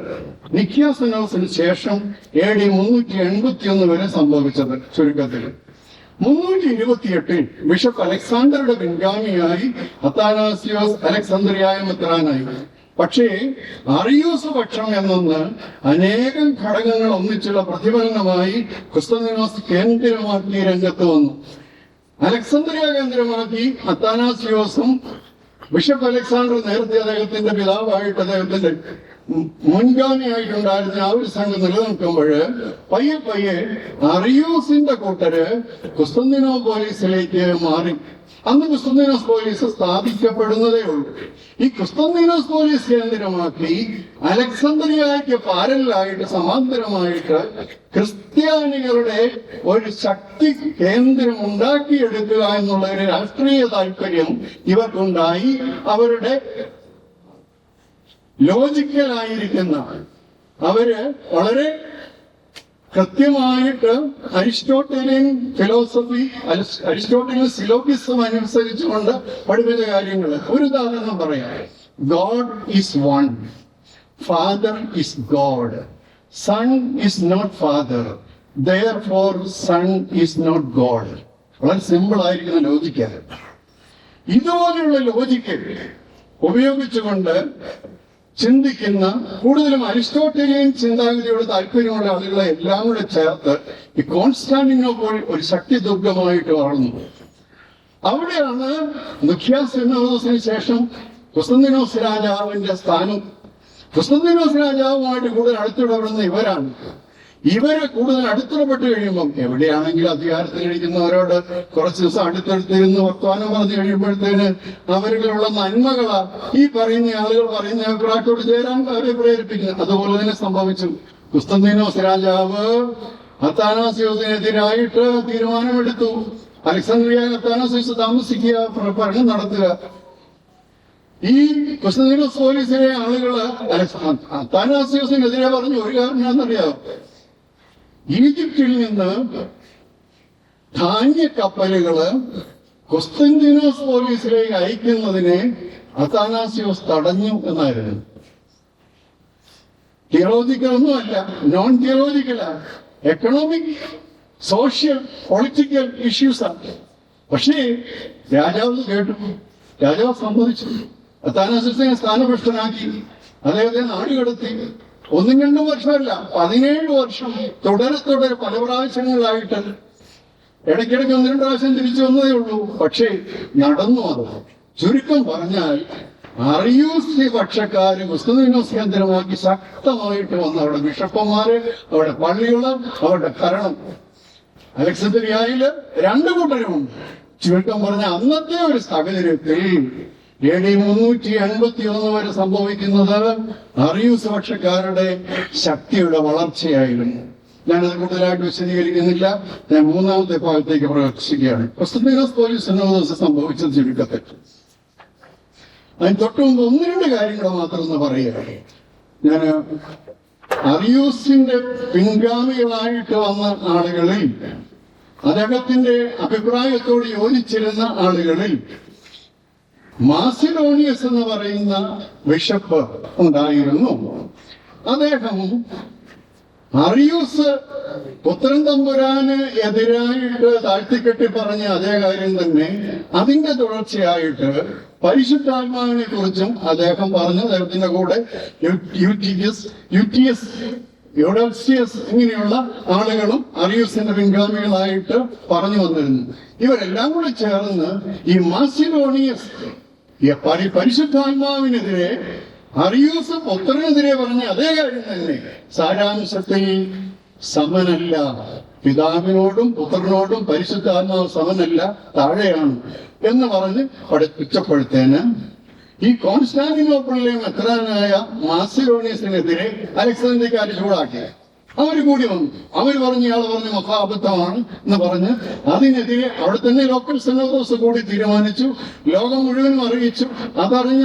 നിഖ്യാ സുന്നതോസിന് ശേഷം AD 381 വരെ സംഭവിച്ചത് ചുരുക്കത്തിൽ 328 ബിഷപ്പ് അലക്സാണ്ടറുടെ പിൻഗാമിയായി അത്താനാസിയോസ് അലക്സാന്ദ്രിയായ മെത്രാനായി. പക്ഷേ അറിയൂസ് പക്ഷം എന്നൊന്ന് അനേകം ഘടകങ്ങൾ ഒന്നിച്ചുള്ള പ്രതിഫലനമായി കുസ്തന്തീനോസ് കേന്ദ്രമാക്കി രംഗത്ത് വന്നു. അലക്സാന്ദ്രിയ കേന്ദ്രമാക്കി അത്താനാസിയോസും ബിഷപ്പ് അലക്സാണ്ടർ നേരത്തെ അദ്ദേഹത്തിന്റെ പിതാവായിട്ട് അദ്ദേഹത്തിന്റെ മുൻഗാമിയായിട്ടുണ്ടായിരുന്ന ആ ഒരു സംഘം നിലനിൽക്കുമ്പോൾ പയ്യെ പയ്യെ അറിയൂസിന്റെ കൂട്ടര് കുസ്തന്തീനോപോലിസിലേക്ക് മാറി. അന്ന് കുസ്തന്തീനോസ് പോലീസ് സ്ഥാപിക്കപ്പെടുന്നതേ ഉള്ളൂ. ഈ കുസ്തന്തീനോസ് പോലീസ് കേന്ദ്രമാക്കി അലക്സാന്ദ്രിയയ്ക്ക് പാരലായിട്ട് സമാന്തരമായിട്ട് ക്രിസ്ത്യാനികളുടെ ഒരു ശക്തി കേന്ദ്രം ഉണ്ടാക്കിയെടുക്കുക എന്നുള്ള ഒരു രാഷ്ട്രീയ താല്പര്യം ഇവർക്കുണ്ടായി. അവരുടെ ലോജിക്കലായിരിക്കുന്ന അവര് വളരെ കൃത്യമായിട്ട് അരിസ്റ്റോട്ടലിയൻ ഫിലോസഫി, അരിസ്റ്റോട്ടലിയൻ സിലോഗിസം അനുസരിച്ചുകൊണ്ട് പഠിപ്പിച്ച കാര്യങ്ങൾ. ഒരു ഉദാഹരണം പറയാം. God is one, father is God, son is not father, therefore son is not God. വളരെ സിമ്പിൾ ആയിരിക്കുന്ന ലോജിക്കാണ്. ഇതുപോലെയുള്ള ലോജിക്ക് ഉപയോഗിച്ചുകൊണ്ട് ചിന്തിക്കുന്ന കൂടുതലും അരിസ്റ്റോട്ടലിയൻ ചിന്താഗതിയോട് താല്പര്യമുള്ള ആളുകളെ എല്ലാം കൂടെ ചേർത്ത് ഈ കോൺസ്റ്റാന്റിനോപ്പോൾ ഒരു ശക്തി ദുർഗമായിട്ട് വളർന്നു. അവിടെയാണ് നിഖ്യാസിനോസിന് ശേഷം കുസ്തന്തീനോസ് രാജാവിന്റെ സ്ഥാനം. കുസ്തന്തീനോസ് രാജാവുമായിട്ട് കൂടുതൽ അടുത്തിടപെടുന്ന ഇവരാണ്. ഇവരെ കൂടുതൽ അടുത്തിടപെട്ട് കഴിയുമ്പം എവിടെയാണെങ്കിലും അധികാരത്തിലിരിക്കുന്നവരോട് കുറച്ച് ദിവസം അടുത്തടുത്തിരുന്ന് വർത്തമാനം പറഞ്ഞു കഴിയുമ്പോഴത്തേന് അവരിലുള്ള നന്മകളാ ഈ പറയുന്ന ആളുകൾ പറയുന്ന അഭിപ്രായത്തോട് ചേരാൻ അവരെ പ്രേരിപ്പിക്കുന്നത്. അതുപോലെ തന്നെ സംഭവിച്ചു. കുസ്തന്തീനോസ് രാജാവ് അത്താനാസിയോസിനെതിരായിട്ട് തീരുമാനമെടുത്തു. അലക്സാന്ദ്രിയ അത്താനാസിയോസ് താമസിക്കുക, ഭരണം നടത്തുക. ഈ കുസ്തന്തീനോസ് പോലീസിലെ ആളുകള് അത്താനാസിയോസിനെതിരെ പറഞ്ഞു ഒരു കാരണം എന്താണെന്നറിയാമോ? ഈജിപ്തിൽ നിന്ന് ധാന്യ കപ്പലുകള് കുസ്തന്തീനോസ് പോലീസിലേക്ക് അയക്കുന്നതിനെ അത്താനാസിയോസ് തടഞ്ഞു എന്നായിരുന്നു. തിയോളജിക്കൽ ഒന്നുമല്ല, നോൺ തിയോളജിക്കലാണ്, എക്കണോമിക്, സോഷ്യൽ, പൊളിറ്റിക്കൽ ഇഷ്യൂസാണ്. പക്ഷേ രാജാവ് കേട്ടു, രാജാവ് സമ്മതിച്ചു. അത്താനാസിയോസിനെ സ്ഥാനഭ്രഷ്ടനാക്കി, അദ്ദേഹത്തെ നാടുകടത്തി. 1-2 വർഷമല്ല, 17 വർഷം തുടരെ പല പ്രാവശ്യങ്ങളായിട്ട്, ഇടയ്ക്കിടയ്ക്ക് 1-2 പ്രാവശ്യം തിരിച്ചു വന്നതേ ഉള്ളൂ. പക്ഷേ നടന്നു അത്. ചുരുക്കം പറഞ്ഞാൽ അറിയൂസ് പക്ഷക്കാര് കുസ്തന്തീനോസ് കേന്ദ്രമാക്കി ശക്തമായിട്ട് വന്നു. അവരുടെ ബിഷപ്പന്മാര്, അവരുടെ പള്ളികള്, അവരുടെ ഭരണം. അലക്സാന്ദ്രിയയില് 2 കൂട്ടരുമുണ്ട്. ചുരുക്കം പറഞ്ഞ അന്നത്തെ ഒരു സാഹചര്യത്തിൽ AD 381 വരെ സംഭവിക്കുന്നത് അറിയൂസ് പക്ഷക്കാരുടെ ശക്തിയുടെ വളർച്ചയായിരുന്നു. ഞാനത് കൂടുതലായിട്ട് വിശദീകരിക്കുന്നില്ല. ഞാൻ 3ാമത്തെ ഭാഗത്തേക്ക് പ്രവേശിക്കുകയാണ്. കുസ്തന്തീനോസ് പോലീസ് ദിവസം സംഭവിച്ചത് ചുരുക്കത്തിൽ. അതിന് തൊട്ട് മുമ്പ് 1-2 കാര്യങ്ങൾ മാത്രം ഒന്ന് പറയുകയാണ്. ഞാൻ അറിയൂസിന്റെ പിൻഗാമികളായിട്ട് വന്ന ആളുകളിൽ, അദ്ദേഹത്തിന്റെ അഭിപ്രായത്തോട് യോജിച്ചിരുന്ന ആളുകളിൽ മാസിഡോണിയസ് എന്ന് പറയുന്ന ബിഷപ്പ് ഉണ്ടായിരുന്നു. അദ്ദേഹം അറിയൂസ് പുത്രൻ തമ്പുരാന് എതിരായിട്ട് താഴ്ത്തിക്കെട്ടി പറഞ്ഞ അതേ കാര്യം തന്നെ അതിന്റെ തുടർച്ചയായിട്ട് പരിശുദ്ധാത്മാവിനെ കുറിച്ചും അദ്ദേഹം പറഞ്ഞു. അദ്ദേഹത്തിന്റെ കൂടെ യൂഡോക്സിയസ് ഇങ്ങനെയുള്ള ആളുകളും അറിയൂസിന്റെ പിൻഗാമികളായിട്ട് പറഞ്ഞു വന്നിരുന്നു. ഇവരെല്ലാം കൂടെ ചേർന്ന് ഈ മാസിഡോണിയസ് പരിശുദ്ധാത്മാവിനെതിരെ അറിയൂസ് പുത്രനെതിരെ പറഞ്ഞ അതേ കാര്യം തന്നെ സാരാംശത്തിൽ സമനല്ല, പിതാവിനോടും പുത്രനോടും പരിശുദ്ധാത്മാവ് സമനല്ല, താഴെയാണ് എന്ന് പറഞ്ഞ് പഠിപ്പിച്ചപ്പോഴത്തേന് ഈ കോൺസ്റ്റാന്റിനോപ്പിളിലെ മെത്രാനായ മാസിഡോണിയസിനെതിരെ അലക്സാന്ദ്രിയക്കാർ ചൂടാക്കി. അവർ കൂടി വന്നു. അവർ പറഞ്ഞു, ഇയാൾ പറഞ്ഞ മഹാബദ്ധമാണ് എന്ന് പറഞ്ഞ് അതിനെതിരെ അവിടെ തന്നെ ലോക്കൽ സിനോദോസ് കൂടി തീരുമാനിച്ചു. ലോകം മുഴുവനും അറിയിച്ചു. അതറിഞ്ഞ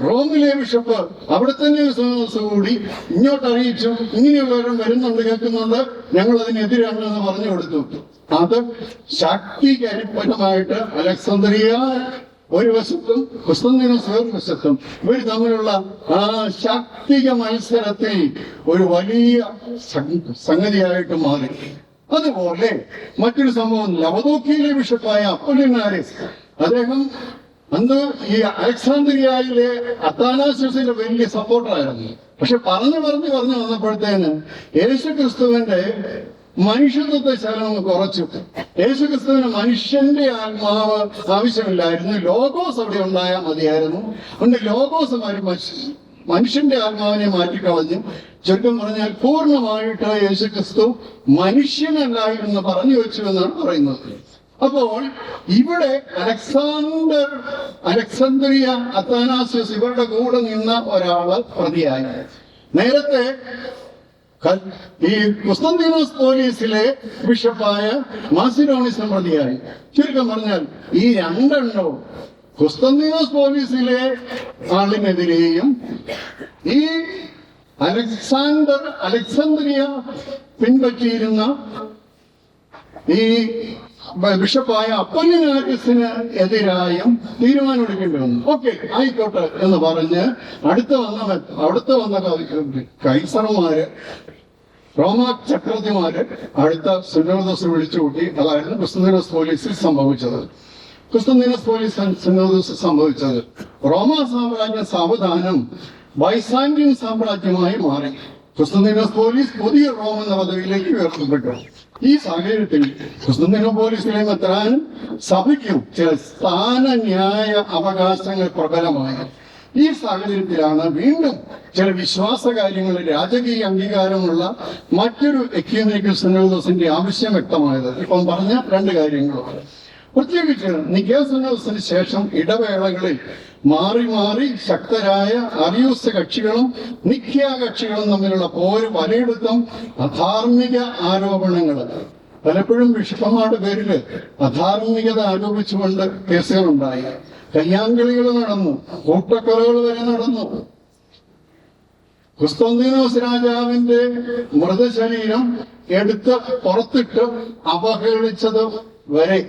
റോമിലെ ബിഷപ്പ് അവിടെ തന്നെ സിനോദോസ് കൂടി ഇങ്ങോട്ട് അറിയിച്ചു. ഇങ്ങനെയുള്ളവരും വരുന്നുണ്ട്, കേൾക്കുന്നുണ്ട്, ഞങ്ങൾ അതിനെതിരാണെന്ന് പറഞ്ഞു കൊടുത്തു. അത് ശാക്തീകരിപ്പരമായിട്ട് അലക്സാന്ദ്രിയ ഒരു വശത്തും കുസ്തന്തീനോസ് വേറൊരു വശത്തും ഇവർ തമ്മിലുള്ള ആ ശാക്തിക മത്സരത്തിൽ ഒരു വലിയ സംഗതിയായിട്ട് മാറി. അതുപോലെ മറ്റൊരു സംഭവം ലവദോക്കിയിലെ ബിഷപ്പായ അപ്പൊലിനാരിസ്, അദ്ദേഹം അന്ന് ഈ അലക്സാന്ദ്രിയയിലെ അത്താനാസ്യോസിന്റെ വലിയ സപ്പോർട്ടറായിരുന്നു. പക്ഷെ പറഞ്ഞു വന്നപ്പോഴത്തേന് യേശുക്രിസ്തുവിന്റെ മനുഷ്യത്വത്തെ ശരണം കുറച്ചു. യേശുക്രിസ്തുവിന് മനുഷ്യന്റെ ആത്മാവ് ആവശ്യമില്ലായിരുന്നു, ലോഗോസ് അവിടെ ഉണ്ടായാൽ മതിയായിരുന്നു. അതുകൊണ്ട് ലോഗോസ് മനുഷ്യന്റെ ആത്മാവിനെ മാറ്റിക്കളഞ്ഞു. ചുരുക്കം പറഞ്ഞാൽ പൂർണ്ണമായിട്ട് യേശുക്രിസ്തു മനുഷ്യനല്ലായിരുന്നു പറഞ്ഞു വെച്ചു എന്നാണ് പറയുന്നത്. അപ്പോൾ ഇവിടെ അലക്സാന്ദ്രിയ അത്താനാസ്യോസ് ഇവരുടെ കൂടെ നിന്ന ഒരാള് പ്രതിയായി. നേരത്തെ ഈ കുസ്തന്തീനോസ് പോലീസിലെ ബിഷപ്പായ മാസിഡോണിസ് പ്രതിയായി. ചുരുക്കം പറഞ്ഞാൽ ഈ രണ്ടെണ്ണവും കുസ്തന്തീനോസ് പോലീസിലെ ആളിനെതിരെയും ഈ അലക്സാന്ദ്രിയ പിൻപറ്റിയിരുന്ന ഈ ബിഷപ്പായ അപ്പൊലിനാരിസിന് എതിരായും തീരുമാനമെടുക്കേണ്ടി വന്നു. ഓക്കെ, ആയിക്കോട്ടെ എന്ന് പറഞ്ഞ് അടുത്ത വന്ന കൈസർമാര്, റോമ ചക്രവർത്തിമാര് അടുത്ത സിനോദോസ് വിളിച്ചുകൂട്ടി. അതായിരുന്നു കുസ്തന്തീനോസ് പോലീസിൽ സംഭവിച്ചത്. റോമ സാമ്രാജ്യം സാവധാനം ബൈസാന്റിയൻ സാമ്രാജ്യമായി മാറി. കുസ്തന്തീനോസ് പോലീസ് പുതിയ റോം എന്ന പദവിയിലേക്ക് ഉയർത്തപ്പെട്ടു. ഈ സാഹചര്യത്തിൽ കുസ്തന്തീനോപോലിസിലെ മെത്രാനും സഭയ്ക്കും ചില സ്ഥാനന്യായ അവകാശങ്ങൾ പ്രബലമായി. ഈ സാഹചര്യത്തിലാണ് വീണ്ടും ചില വിശ്വാസ കാര്യങ്ങളിൽ രാജകീയ അംഗീകാരമുള്ള മറ്റൊരു എക്യൂമെനിക്കൽ സിനോദോസിന്റെ ആവശ്യം വ്യക്തമായത്. ഇപ്പം പറഞ്ഞ രണ്ട് കാര്യങ്ങളും പ്രത്യേകിച്ച് നിക്കേയ സിനോദോസിന് ശേഷം ഇടവേളകളിൽ മാറി മാറി ശക്തരായ അരിയൂസ് കക്ഷികളും നിഖ്യ കക്ഷികളും തമ്മിലുള്ള പോര്, പലയിടത്തും അധാർമിക ആരോപണങ്ങൾ, പലപ്പോഴും ബിഷപ്പന്മാരുടെ പേരിൽ അധാർമികത ആരോപിച്ചുകൊണ്ട് കേസുകളുണ്ടായി. കയ്യാങ്കളികൾ നടന്നു, കൂട്ടക്കൊലകൾ വരെ നടന്നു. കുസ്തന്തീനോസ് രാജാവിന്റെ മൃതശരീരം എടുത്ത് പുറത്തിട്ട് അവഹേളിച്ചത് വരെ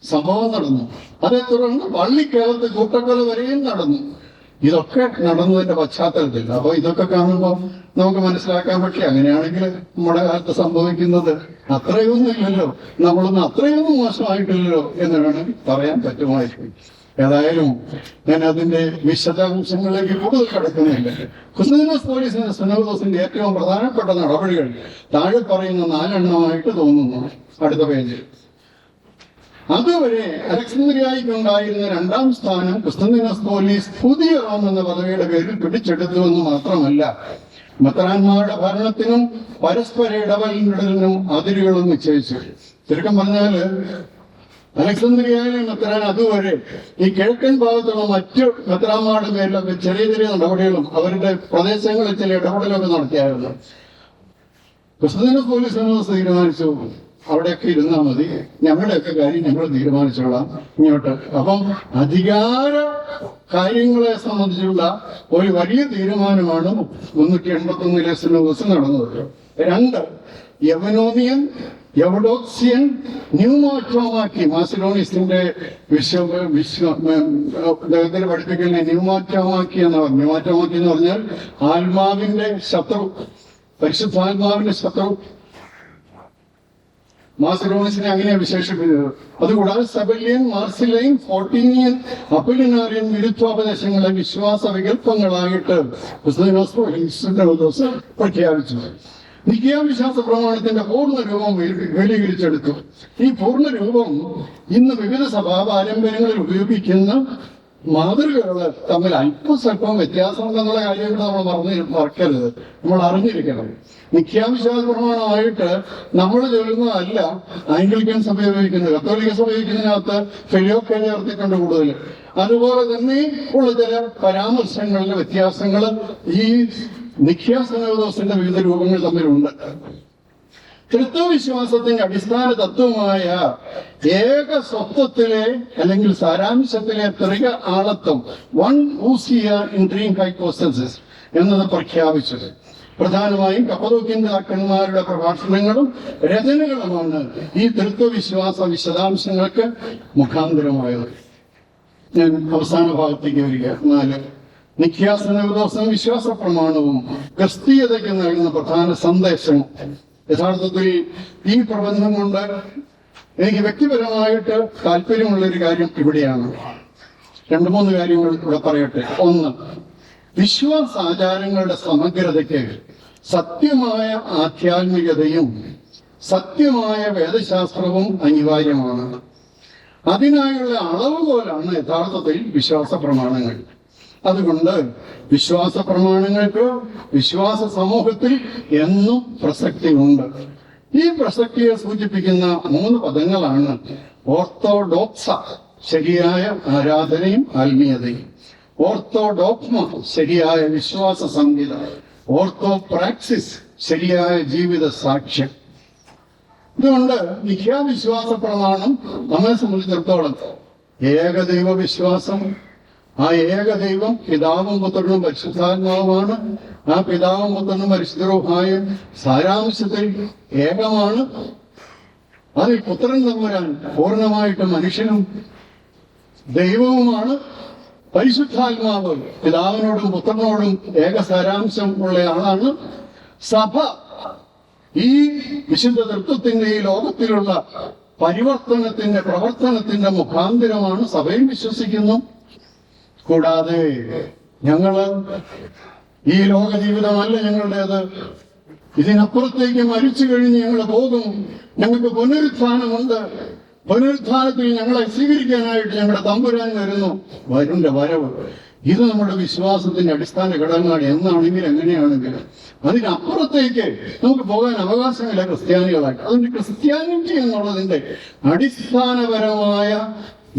സംഭവം നടന്നു. അതേ തുടർന്ന് പള്ളിക്കകത്ത് കൂട്ടക്കൊല വരെയും നടന്നു. ഇതൊക്കെ നടന്നതിന്റെ പശ്ചാത്തലത്തിൽ അപ്പൊ ഇതൊക്കെ കാണുമ്പോൾ നമുക്ക് മനസ്സിലാക്കാൻ പറ്റി, അങ്ങനെയാണെങ്കിൽ നമ്മുടെ കാലത്ത് സംഭവിക്കുന്നത് അത്രയൊന്നും ഇല്ലല്ലോ, നമ്മളൊന്നും അത്രയൊന്നും മോശമായിട്ടില്ലല്ലോ എന്ന് വേണമെങ്കിൽ പറയാൻ പറ്റുമായിരിക്കും. ഏതായാലും ഞാൻ അതിന്റെ വിശദാംശങ്ങളിലേക്ക് കൂടുതൽ കടക്കുന്നില്ല. കുസ്തന്തീനോസ് പോലീസിന്റെ സിനോദോസിന്റെ ഏറ്റവും പ്രധാനപ്പെട്ട നടപടികൾ താഴെ പറയുന്ന 4 എണ്ണമായിട്ട് തോന്നുന്നു. അടുത്ത പേജിൽ അതുവരെ അലക്സാന്ദ്രിയയ്ക്കുണ്ടായിരുന്ന 2ാം സ്ഥാനം കുസ്തന്തീനോസ് പോലീസ് പുതിയ റോം എന്ന പദവിയുടെ പേരിൽ പിടിച്ചെടുത്തു എന്ന് മാത്രമല്ല, മെത്രാന്മാരുടെ ഭരണത്തിനും പരസ്പര ഇടപെടലിനും അതിരുകളും നിശ്ചയിച്ചു. ചുരുക്കം പറഞ്ഞാല് അലക്സാന്ദ്രിയയിലെ മെത്രാൻ അതുവരെ ഈ കിഴക്കൻ ഭാഗത്തുള്ള മറ്റു മെത്രാന്മാരുടെ പേരിലൊക്കെ ചെറിയ ചെറിയ നടപടികളും അവരുടെ പ്രദേശങ്ങളിൽ ചില ഇടപെടലൊക്കെ നടത്തിയായിരുന്നു. കുസ്തന്തീനോസ് പോലീസ് തീരുമാനിച്ചു, അവിടെയൊക്കെ ഇരുന്നാൽ മതി, ഞങ്ങളുടെയൊക്കെ കാര്യം ഞങ്ങൾ തീരുമാനിച്ചോളാം ഇങ്ങോട്ട്. അപ്പം അധികാര കാര്യങ്ങളെ സംബന്ധിച്ചുള്ള ഒരു വലിയ തീരുമാനമാണ് 381 സിനോദോസിൽ നടന്നത്. 2 യവനോമിയൻ യവഡോക്സിയൻ ന്യൂമാറ്റോമാക്കി, മാസിഡോണിസിന്റെ അദ്ദേഹത്തിന്റെ പഠിപ്പിക്കലിനെ ന്യൂമാറ്റോമാക്കി എന്ന് പറഞ്ഞു. ന്യൂമാറ്റോമാക്കി എന്ന് പറഞ്ഞാൽ ആത്മാവിന്റെ ശത്രു, പരിശുദ്ധാത്മാവിന്റെ ശത്രു. മാസിഡോണിസിനെ അങ്ങനെയാണ് വിശേഷിപ്പിച്ചത്. അതുകൂടാതെ സബല്യൻ, മാർസിലൈൻ, ഫോർട്ടീനിയൻ, അപ്പൊലിനാരിയൻ വിരുദ്ധോപദേശങ്ങളെ വിശ്വാസ വികല്പങ്ങളായിട്ട് സിനോദോസ് പ്രഖ്യാപിച്ചു. നിഖ്യ വിശ്വാസ പ്രമാണത്തിന്റെ പൂർണ്ണ രൂപം വിപുലീകരിച്ചെടുത്തു. ഈ പൂർണ്ണ രൂപം ഇന്ന് വിവിധ സഭാ പാരമ്പര്യങ്ങളിൽ ഉപയോഗിക്കുന്ന മാതൃകകള് തമ്മിൽ അല്പസ്വല്പം വ്യത്യാസമുണ്ടെന്നുള്ള കാര്യങ്ങൾ നമ്മൾ മറക്കരുത്, നമ്മൾ അറിഞ്ഞിരിക്കണം. നിഖ്യാവിശ്വാസ പ്രമാണമായിട്ട് നമ്മൾ ചൊല്ലുന്നതല്ല ആംഗ്ലിക്കൻ സഭ ഉപയോഗിക്കുന്നത്. കത്തോലിക്ക സഭ ഉപയോഗിക്കുന്നതിനകത്ത് ഫിലിയോക്കെ ചേർത്തിട്ടുണ്ട് കൂടുതൽ. അതുപോലെ തന്നെ ഉള്ള ചില പരാമർശങ്ങളിലെ വ്യത്യാസങ്ങൾ ഈ നിഖ്യ സിനോദോസിന്റെ വിവിധ രൂപങ്ങൾ തമ്മിലുണ്ട്. ക്രിസ്തുവിശ്വാസത്തിന്റെ അടിസ്ഥാന തത്വമായ ഏക സ്വത്വത്തിലെ അല്ലെങ്കിൽ സാരാംശത്തിലെ ത്രിക ആളത്വം, വൺ ഊസിയ ഇൻ ഡ്രീം ഹൈപ്പോസ്റ്റസിസ് എന്നത് പ്രഖ്യാപിച്ചത് പ്രധാനമായും കപ്പദോക്യന്താക്കന്മാരുടെ പ്രഭാഷണങ്ങളും രചനകളുമാണ് ഈ തൃത്വവിശ്വാസ വിശദാംശങ്ങൾക്ക് മുഖാന്തരമായത്. ഞാൻ അവസാന ഭാഗത്തേക്ക് വരിക. 4 നിഖ്യ സിനോദോസും വിശ്വാസ പ്രമാണവും ക്രിസ്തീയതയ്ക്ക് നൽകുന്ന പ്രധാന സന്ദേശം യഥാർത്ഥത്തിൽ ഈ പ്രബന്ധം കൊണ്ട് എനിക്ക് വ്യക്തിപരമായിട്ട് താല്പര്യമുള്ളൊരു കാര്യം ഇവിടെയാണ്. 2-3 കാര്യങ്ങൾ ഇവിടെ പറയട്ടെ. ഒന്ന്, വിശ്വാസാചാരങ്ങളുടെ സമഗ്രതയ്ക്ക് സത്യമായ ആധ്യാത്മികതയും സത്യമായ വേദശാസ്ത്രവും അനിവാര്യമാണ്. അതിനായുള്ള അളവുകോലാണ് യഥാർത്ഥത്തിൽ വിശ്വാസ പ്രമാണങ്ങൾ. അതുകൊണ്ട് വിശ്വാസ പ്രമാണങ്ങൾക്ക് വിശ്വാസ സമൂഹത്തിൽ എന്നും പ്രസക്തിയുണ്ട്. ഈ പ്രസക്തിയെ സൂചിപ്പിക്കുന്ന 3 പദങ്ങളാണ് ഓർത്തോഡോക്സ, ശരിയായ ആരാധനയും ആത്മീയതയും; ഓർത്തോഡോക്മ, ശരിയായ വിശ്വാസ സംഹിത; ഓർത്തോപ്രാക്സിസ്, ശരിയായ ജീവിത സാക്ഷ്യം. ഇതുകൊണ്ട് നിഖ്യാവിശ്വാസ പ്രമാണം നമ്മെ സംബന്ധിച്ചിടത്തോളം ഏകദൈവ വിശ്വാസം, ആ ഏകദൈവം പിതാവും പുത്രനും പരിശുദ്ധാത്മാവുമാണ്. ആ പിതാവും പുത്രനും പരിശുദ്ധരുമായ സാരാംശത്തിൽ ഏകമാണ്. അതിൽ പുത്രൻ തമ്പുരാൻ പൂർണ്ണമായിട്ട് മനുഷ്യനും ദൈവവുമാണ്. പരിശുദ്ധാത്മാവ് പിതാവിനോടും പുത്രനോടും ഏകസാരാംശം ഉള്ള ആളാണ്. സഭ ഈ വിശുദ്ധ തൃത്വത്തിന്റെ ഈ ലോകത്തിലുള്ള പരിവർത്തനത്തിന്റെ പ്രവർത്തനത്തിന്റെ മുഖാന്തരമാണ് സഭയിൽ വിശ്വസിക്കുന്നു. കൂടാതെ ഞങ്ങള് ഈ ലോക ജീവിതമല്ല ഞങ്ങളുടേത്. ഇതിനപ്പുറത്തേക്ക് മരിച്ചു കഴിഞ്ഞ് ഞങ്ങൾ പോകും. ഞങ്ങൾക്ക് പുനരുത്ഥാനമുണ്ട്. പുനരുത്ഥാനത്തിൽ ഞങ്ങളെ സ്വീകരിക്കാനായിട്ട് ഞങ്ങളുടെ തമ്പുരാൻ വരുന്നു. വരുന്റെ വരവ് ഇത് നമ്മുടെ വിശ്വാസത്തിന്റെ അടിസ്ഥാന ഘടകങ്ങളാണ്. എന്നാണെങ്കിൽ എങ്ങനെയാണെങ്കിലും അതിനപ്പുറത്തേക്ക് നമുക്ക് പോകാൻ അവകാശമില്ല ക്രിസ്ത്യാനികളായിട്ട്. അതുകൊണ്ട് ക്രിസ്ത്യാനിറ്റി എന്നുള്ളതിന്റെ അടിസ്ഥാനപരമായ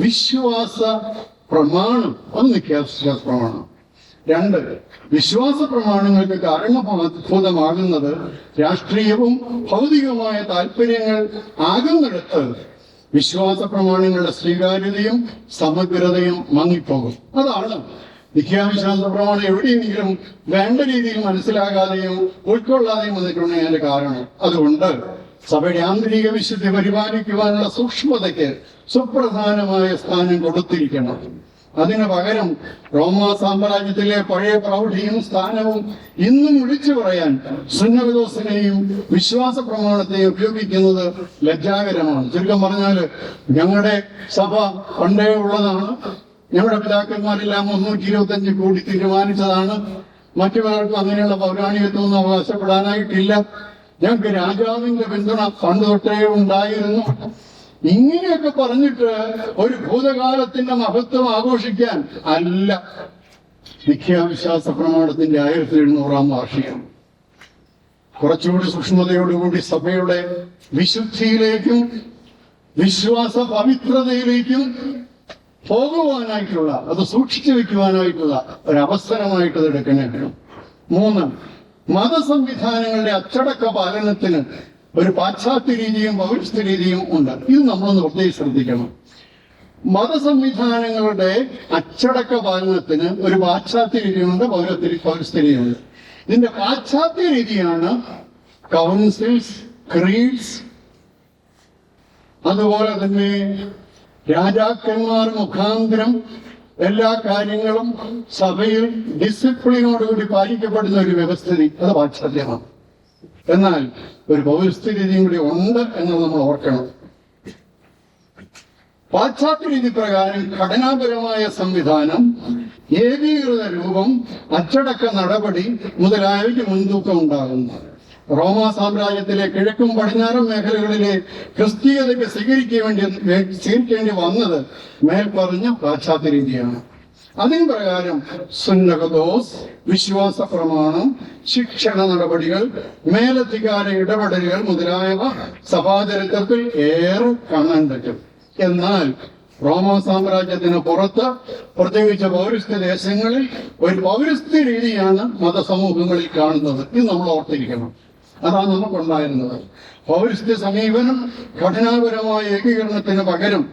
വിശ്വാസ പ്രമാണം അത് നിഖ്യാവിശ്വാസ പ്രമാണം. 2, വിശ്വാസ പ്രമാണങ്ങൾക്ക് കാരണഭൂതമാകുന്നത് രാഷ്ട്രീയവും ഭൗതികവുമായ താല്പര്യങ്ങൾ ആകുന്നിടത്ത് വിശ്വാസ പ്രമാണങ്ങളുടെ സ്വീകാര്യതയും സമഗ്രതയും മങ്ങിപ്പോകും. അതാണ് നിഖ്യാവിശ്വാസ പ്രമാണം എവിടെയെങ്കിലും വേണ്ട രീതിയിൽ മനസ്സിലാകാതെയും ഉൾക്കൊള്ളാതെയും വന്നിട്ടുണ്ടെങ്കിൽ അതിന്റെ കാരണം. അതുകൊണ്ട് സഭയുടെ ആന്തരിക വിശുദ്ധി പരിപാലിക്കുവാനുള്ള സൂക്ഷ്മതയ്ക്ക് സുപ്രധാനമായ സ്ഥാനം കൊടുത്തിരിക്കണം. അതിനു പകരം റോമാ സാമ്രാജ്യത്തിലെ പഴയ പ്രൗഢിയും സ്ഥാനവും ഇന്നും വിളിച്ചു പറയാൻ സുന്നതദോസിനെയും വിശ്വാസ പ്രമാണത്തെയും ഉപയോഗിക്കുന്നത് ലജ്ജാകരമാണ്. ചുരുക്കം പറഞ്ഞാല് ഞങ്ങളുടെ സഭ പണ്ടേ ഉള്ളതാണ്, ഞങ്ങളുടെ പിതാക്കന്മാരെല്ലാം 325 കൂടി തീരുമാനിച്ചതാണ്, മറ്റു പലർക്കും അങ്ങനെയുള്ള പൗരാണികത്വമൊന്നും അവകാശപ്പെടാനായിട്ടില്ല, ഞങ്ങൾക്ക് രാജാവിന്റെ പിന്തുണ പണ്ട് തൊട്ടേ ഉണ്ടായിരുന്നു. ഇങ്ങനെയൊക്കെ പറഞ്ഞിട്ട് ഒരു ഭൂതകാലത്തിന്റെ മഹത്വം ആഘോഷിക്കാൻ അല്ല നിഖ്യാവിശ്വാസ പ്രമാണത്തിന്റെ 1700-ാം വാർഷികം. കുറച്ചുകൂടി സൂക്ഷ്മതയോടുകൂടി സഭയുടെ വിശുദ്ധിയിലേക്കും വിശ്വാസ പവിത്രതയിലേക്കും പോകുവാനായിട്ടുള്ള, അത് സൂക്ഷിച്ചു വെക്കുവാനായിട്ടുള്ള ഒരവസരമായിട്ട് ഇത് എടുക്കണേ. 3, മതസംവിധാനങ്ങളുടെ അച്ചടക്ക പാലനത്തിന് ഒരു പാശ്ചാത്യ രീതിയും പൗരസ്ത്യ രീതിയും ഉണ്ട്. ഇത് നമ്മളൊന്ന് പ്രത്യേകം ശ്രദ്ധിക്കണം. മതസംവിധാനങ്ങളുടെ അച്ചടക്ക പാലനത്തിന് ഒരു പാശ്ചാത്യ രീതിയുണ്ട്, പൗരസ്ത്യ രീതിയുണ്ട്. ഇതിന്റെ പാശ്ചാത്യ രീതിയാണ് കൗൺസിൽസ്, ക്രീഡ്സ്, അതുപോലെ തന്നെ രാജാക്കന്മാർ മുഖാന്തരം എല്ലാ കാര്യങ്ങളും സഭയിൽ ഡിസിപ്ലിനോടുകൂടി പാലിക്കപ്പെടുന്ന ഒരു വ്യവസ്ഥിതി. അത് പാശ്ചാത്യമാണ്. എന്നാൽ ഒരു പൗരസ്ത്യ രീതിയും കൂടി ഉണ്ട് എന്ന് നമ്മൾ ഓർക്കണം. പാശ്ചാത്യ രീതി പ്രകാരം ഘടനാപരമായ സംവിധാനം, ഏകീകൃത രൂപം, അച്ചടക്ക നടപടി മുതലായവയ്ക്ക് മുൻതൂക്കം ഉണ്ടാകുന്നു. റോമാ സാമ്രാജ്യത്തിലെ കിഴക്കും പടിഞ്ഞാറും മേഖലകളിലെ ക്രിസ്തീയതയ്ക്ക് സ്വീകരിക്കേണ്ടി വന്നത് മേൽപ്പറഞ്ഞ പാശ്ചാത്യ രീതിയാണ്. അതിന് പ്രകാരം സുന്നകദോസ്, വിശ്വാസ പ്രമാണം, ശിക്ഷണ നടപടികൾ, മേലധികാര ഇടപെടലുകൾ മുതലായവ സഭാചരിത്രത്തിൽ ഏറെ കാണാൻ പറ്റും. എന്നാൽ റോമാ സാമ്രാജ്യത്തിന് പുറത്ത്, പ്രത്യേകിച്ച് പൗരസ്ത്യ ദേശങ്ങളിൽ, ഒരു പൗരസ്ത്യ രീതിയാണ് മതസമൂഹങ്ങളിൽ കാണുന്നത്. ഇത് നമ്മൾ ഓർത്തിരിക്കണം. അതാണ് നമുക്കുണ്ടായിരുന്നത്. പൗരസ്ത്യ സമീപനം ഘടനാപരമായ ഏകീകരണത്തിന് പകരം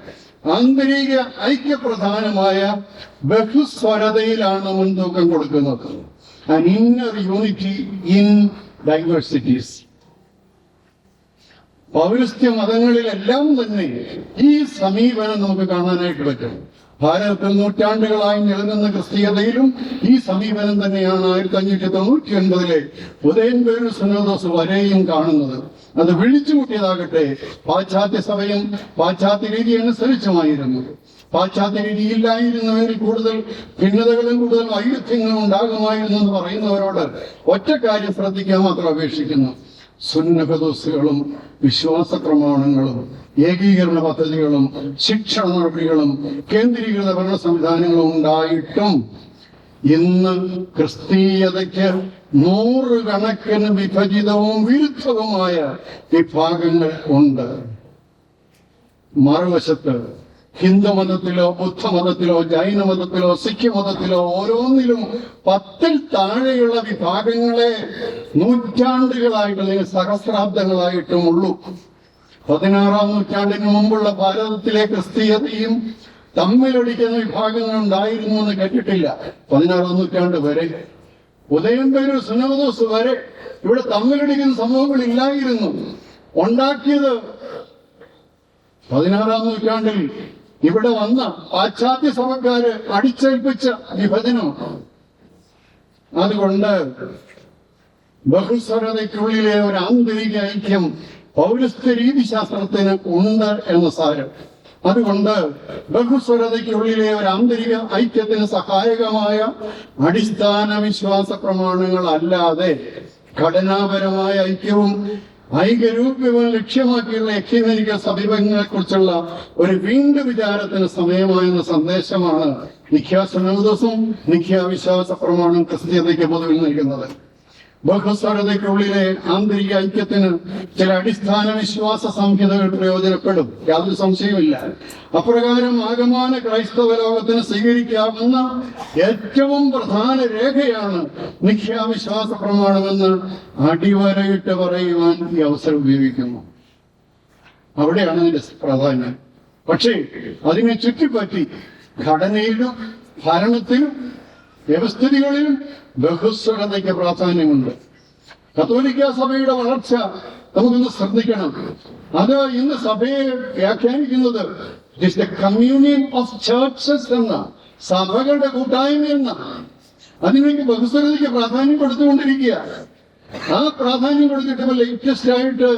ആന്തരിക ഐക്യപ്രധാനമായ ബഹുസ്വരതയിലാണ് മുൻതൂക്കം കൊടുക്കുന്നത്. An inner unity in diversities. പൗരസ്ത്യ മതങ്ങളിലെല്ലാം തന്നെ ഈ സമീപനം നമുക്ക് കാണാനായിട്ട് പറ്റും. ഭാരതത്തിൽ നൂറ്റാണ്ടുകളായി നിലനിന്ന ക്രിസ്തീയതയിലും ഈ സമീപനം തന്നെയാണ് 1599 ഉദയൻപേരൂർ സുന്നതദോസ് വരെയും കാണുന്നത്. അത് വിളിച്ചുകൂട്ടിയതാകട്ടെ പാശ്ചാത്യ സഭയും പാശ്ചാത്യ രീതി അനുസരിച്ചുമായിരുന്നു. പാശ്ചാത്യ രീതിയില്ലായിരുന്നുവെങ്കിൽ കൂടുതൽ ഭിന്നതകളും കൂടുതൽ വൈരുദ്ധ്യങ്ങളും ഉണ്ടാകുമായിരുന്നു എന്ന് പറയുന്നവരോട് ഒറ്റ കാര്യം ശ്രദ്ധിക്കാൻ മാത്രം അപേക്ഷിക്കുന്നു. സുന്നഹദോസുകളും വിശ്വാസ പ്രമാണങ്ങളും ഏകീകരണ പദ്ധതികളും ശിക്ഷണ നടപടികളും കേന്ദ്രീകൃത ഭരണ സംവിധാനങ്ങളും ഉണ്ടായിട്ടും ഇന്ന് ക്രിസ്തീയതയ്ക്ക് നൂറുകണക്കിന് വിഭജിതവും വിരുദ്ധവുമായ വിഭാഗങ്ങൾ ഉണ്ട്. മറുവശത്ത് ഹിന്ദുമതത്തിലോ ബുദ്ധമതത്തിലോ ജൈനമതത്തിലോ സിഖ് മതത്തിലോ ഓരോന്നിലും 10-ൽ താഴെയുള്ള വിഭാഗങ്ങളെ നൂറ്റാണ്ടുകളായിട്ട് അല്ലെങ്കിൽ സഹസ്രാബ്ദങ്ങളായിട്ടും ഉള്ളൂ. 16-ാം നൂറ്റാണ്ടിന് മുമ്പുള്ള ഭാരതത്തിലെ ക്രിസ്തീയതയും തമ്മിലടിക്കുന്ന വിഭാഗങ്ങൾ ഉണ്ടായിരുന്നു എന്ന് കേട്ടിട്ടില്ല. 16-ാം നൂറ്റാണ്ട് വരെ, ഉദയംപേരൂർ സുന്നതദോസ് വരെ ഇവിടെ തമ്മിലടിക്കുന്ന സംഭവങ്ങൾ ഇല്ലായിരുന്നു. ഉണ്ടാക്കിയത് 16-ാം നൂറ്റാണ്ടിൽ ഇവിടെ വന്ന പാശ്ചാത്യ സഭക്കാര് അടിച്ചേൽപ്പിച്ച വിഭജനം. അതുകൊണ്ട് ബഹുസ്വരതയ്ക്കുള്ളിലെ ഒരു ആന്തരിക ഐക്യം പൗരസ്ത്യ രീതിശാസ്ത്രത്തിന് ഉണ്ട് എന്ന് സാരം. അതുകൊണ്ട് ബഹുസ്വരതയ്ക്കുള്ളിലെ ഒരു ആന്തരിക ഐക്യത്തിന് സഹായകമായ അടിസ്ഥാന വിശ്വാസ പ്രമാണങ്ങൾ അല്ലാതെ ഘടനാപരമായ ഐക്യവും ഐക്യരൂപ്യവും ലക്ഷ്യമാക്കിയുള്ള എക്യുമെനിക്കൽ സമീപനങ്ങളെ കുറിച്ചുള്ള ഒരു വീണ്ടും വിചാരത്തിന് സമയമായെന്ന സന്ദേശമാണ് നിഖ്യാ സുന്നതദോസും നിഖ്യാ വിശ്വാസ പ്രമാണം ക്രിസ്തീയതയ്ക്ക് പൊതുവിൽ നൽകുന്നത്. ബഹുസ്വരതയ്ക്കുള്ളിലെ ആന്തരിക ഐക്യത്തിന് ചില അടിസ്ഥാന വിശ്വാസ സംഹിതകൾ പ്രയോജനപ്പെടും, യാതൊരു സംശയമില്ല. അപ്രകാരം ആഗമന ക്രൈസ്തവ ലോകത്തിന് സ്വീകരിക്കാവുന്ന ഏറ്റവും പ്രധാന രേഖയാണ് നിഖ്യാ വിശ്വാസ പ്രമാണമെന്ന് അടിവരയിട്ട് പറയുവാൻ ഈ അവസരം ഉപയോഗിക്കുന്നു. അവിടെയാണ് അതിന്റെ പ്രാധാന്യം. പക്ഷേ അതിനെ ചുറ്റിപ്പറ്റി ഘടനയിലും ഭരണത്തിലും വ്യവസ്ഥിതികളിലും ബഹുസ്വരതയ്ക്ക് പ്രാധാന്യമുണ്ട്. കത്തോലിക്ക സഭയുടെ വളർച്ച നമുക്കൊന്ന് ശ്രദ്ധിക്കണം. അത് ഇന്ന് സഭയെ വ്യാഖ്യാനിക്കുന്നത് ദ കമ്മ്യൂണിയൻ ഓഫ് ചർച്ചസ് എന്ന, സഭകളുടെ കൂട്ടായ്മ എന്ന. അതിനുവേണ്ടി ബഹുസ്വരതയ്ക്ക് പ്രാധാന്യം കൊടുത്തുകൊണ്ടിരിക്കുക. ആ പ്രാധാന്യം കൊടുത്തിട്ട് ലേറ്റസ്റ്റ് ആയിട്ട്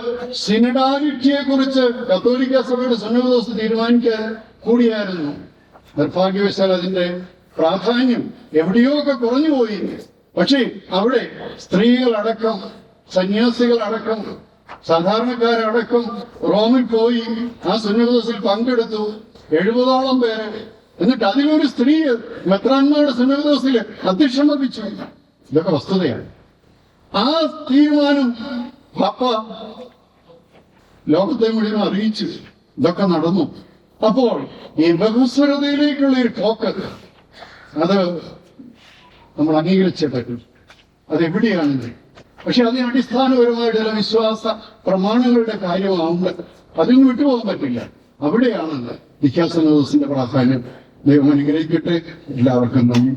സിനഡാലിറ്റിയെ കുറിച്ച് കത്തോലിക്ക സഭയുടെ സുന്നതദോസ് തീരുമാനിക്കാൻ കൂടിയായിരുന്നു. നിർഭാഗ്യവശാൽ അതിന്റെ പ്രാധാന്യം എവിടെയോ ഒക്കെ കുറഞ്ഞുപോയി. പക്ഷേ അവിടെ സ്ത്രീകളടക്കം, സന്യാസികളടക്കം, സാധാരണക്കാരടക്കം റോമിൽ പോയി ആ സുന്നതദോസിൽ പങ്കെടുത്തു. 70ഓളം പേര്. എന്നിട്ട് അതിലൊരു സ്ത്രീ മെത്രാന്മാരുടെ സുന്നതദോസിൽ അധ്യക്ഷം വഹിച്ചു. ഇതൊക്കെ വസ്തുതയാണ്. ആ തീരുമാനം പാപ്പ ലോകത്തെ മുഴുവൻ അറിയിച്ചു. ഇതൊക്കെ നടന്നു. അപ്പോൾ ഈ ബഹുസ്വരതയിലേക്കുള്ള ഒരു പോക്ക് അത് നമ്മൾ അംഗീകരിച്ചേ പറ്റും. അതെവിടെയാണെന്ന്. പക്ഷെ അതിന് അടിസ്ഥാനപരമായിട്ട് ചില വിശ്വാസ പ്രമാണങ്ങളുടെ കാര്യമാവുമ്പോൾ അതിൽ നിന്ന് വിട്ടുപോകാൻ പറ്റില്ല. അവിടെയാണ് നിഖ്യാ സുന്നതദോസിന്റെ പ്രാധാന്യം. ദൈവം അനുഗ്രഹിക്കട്ടെ. എല്ലാവർക്കും നന്ദി.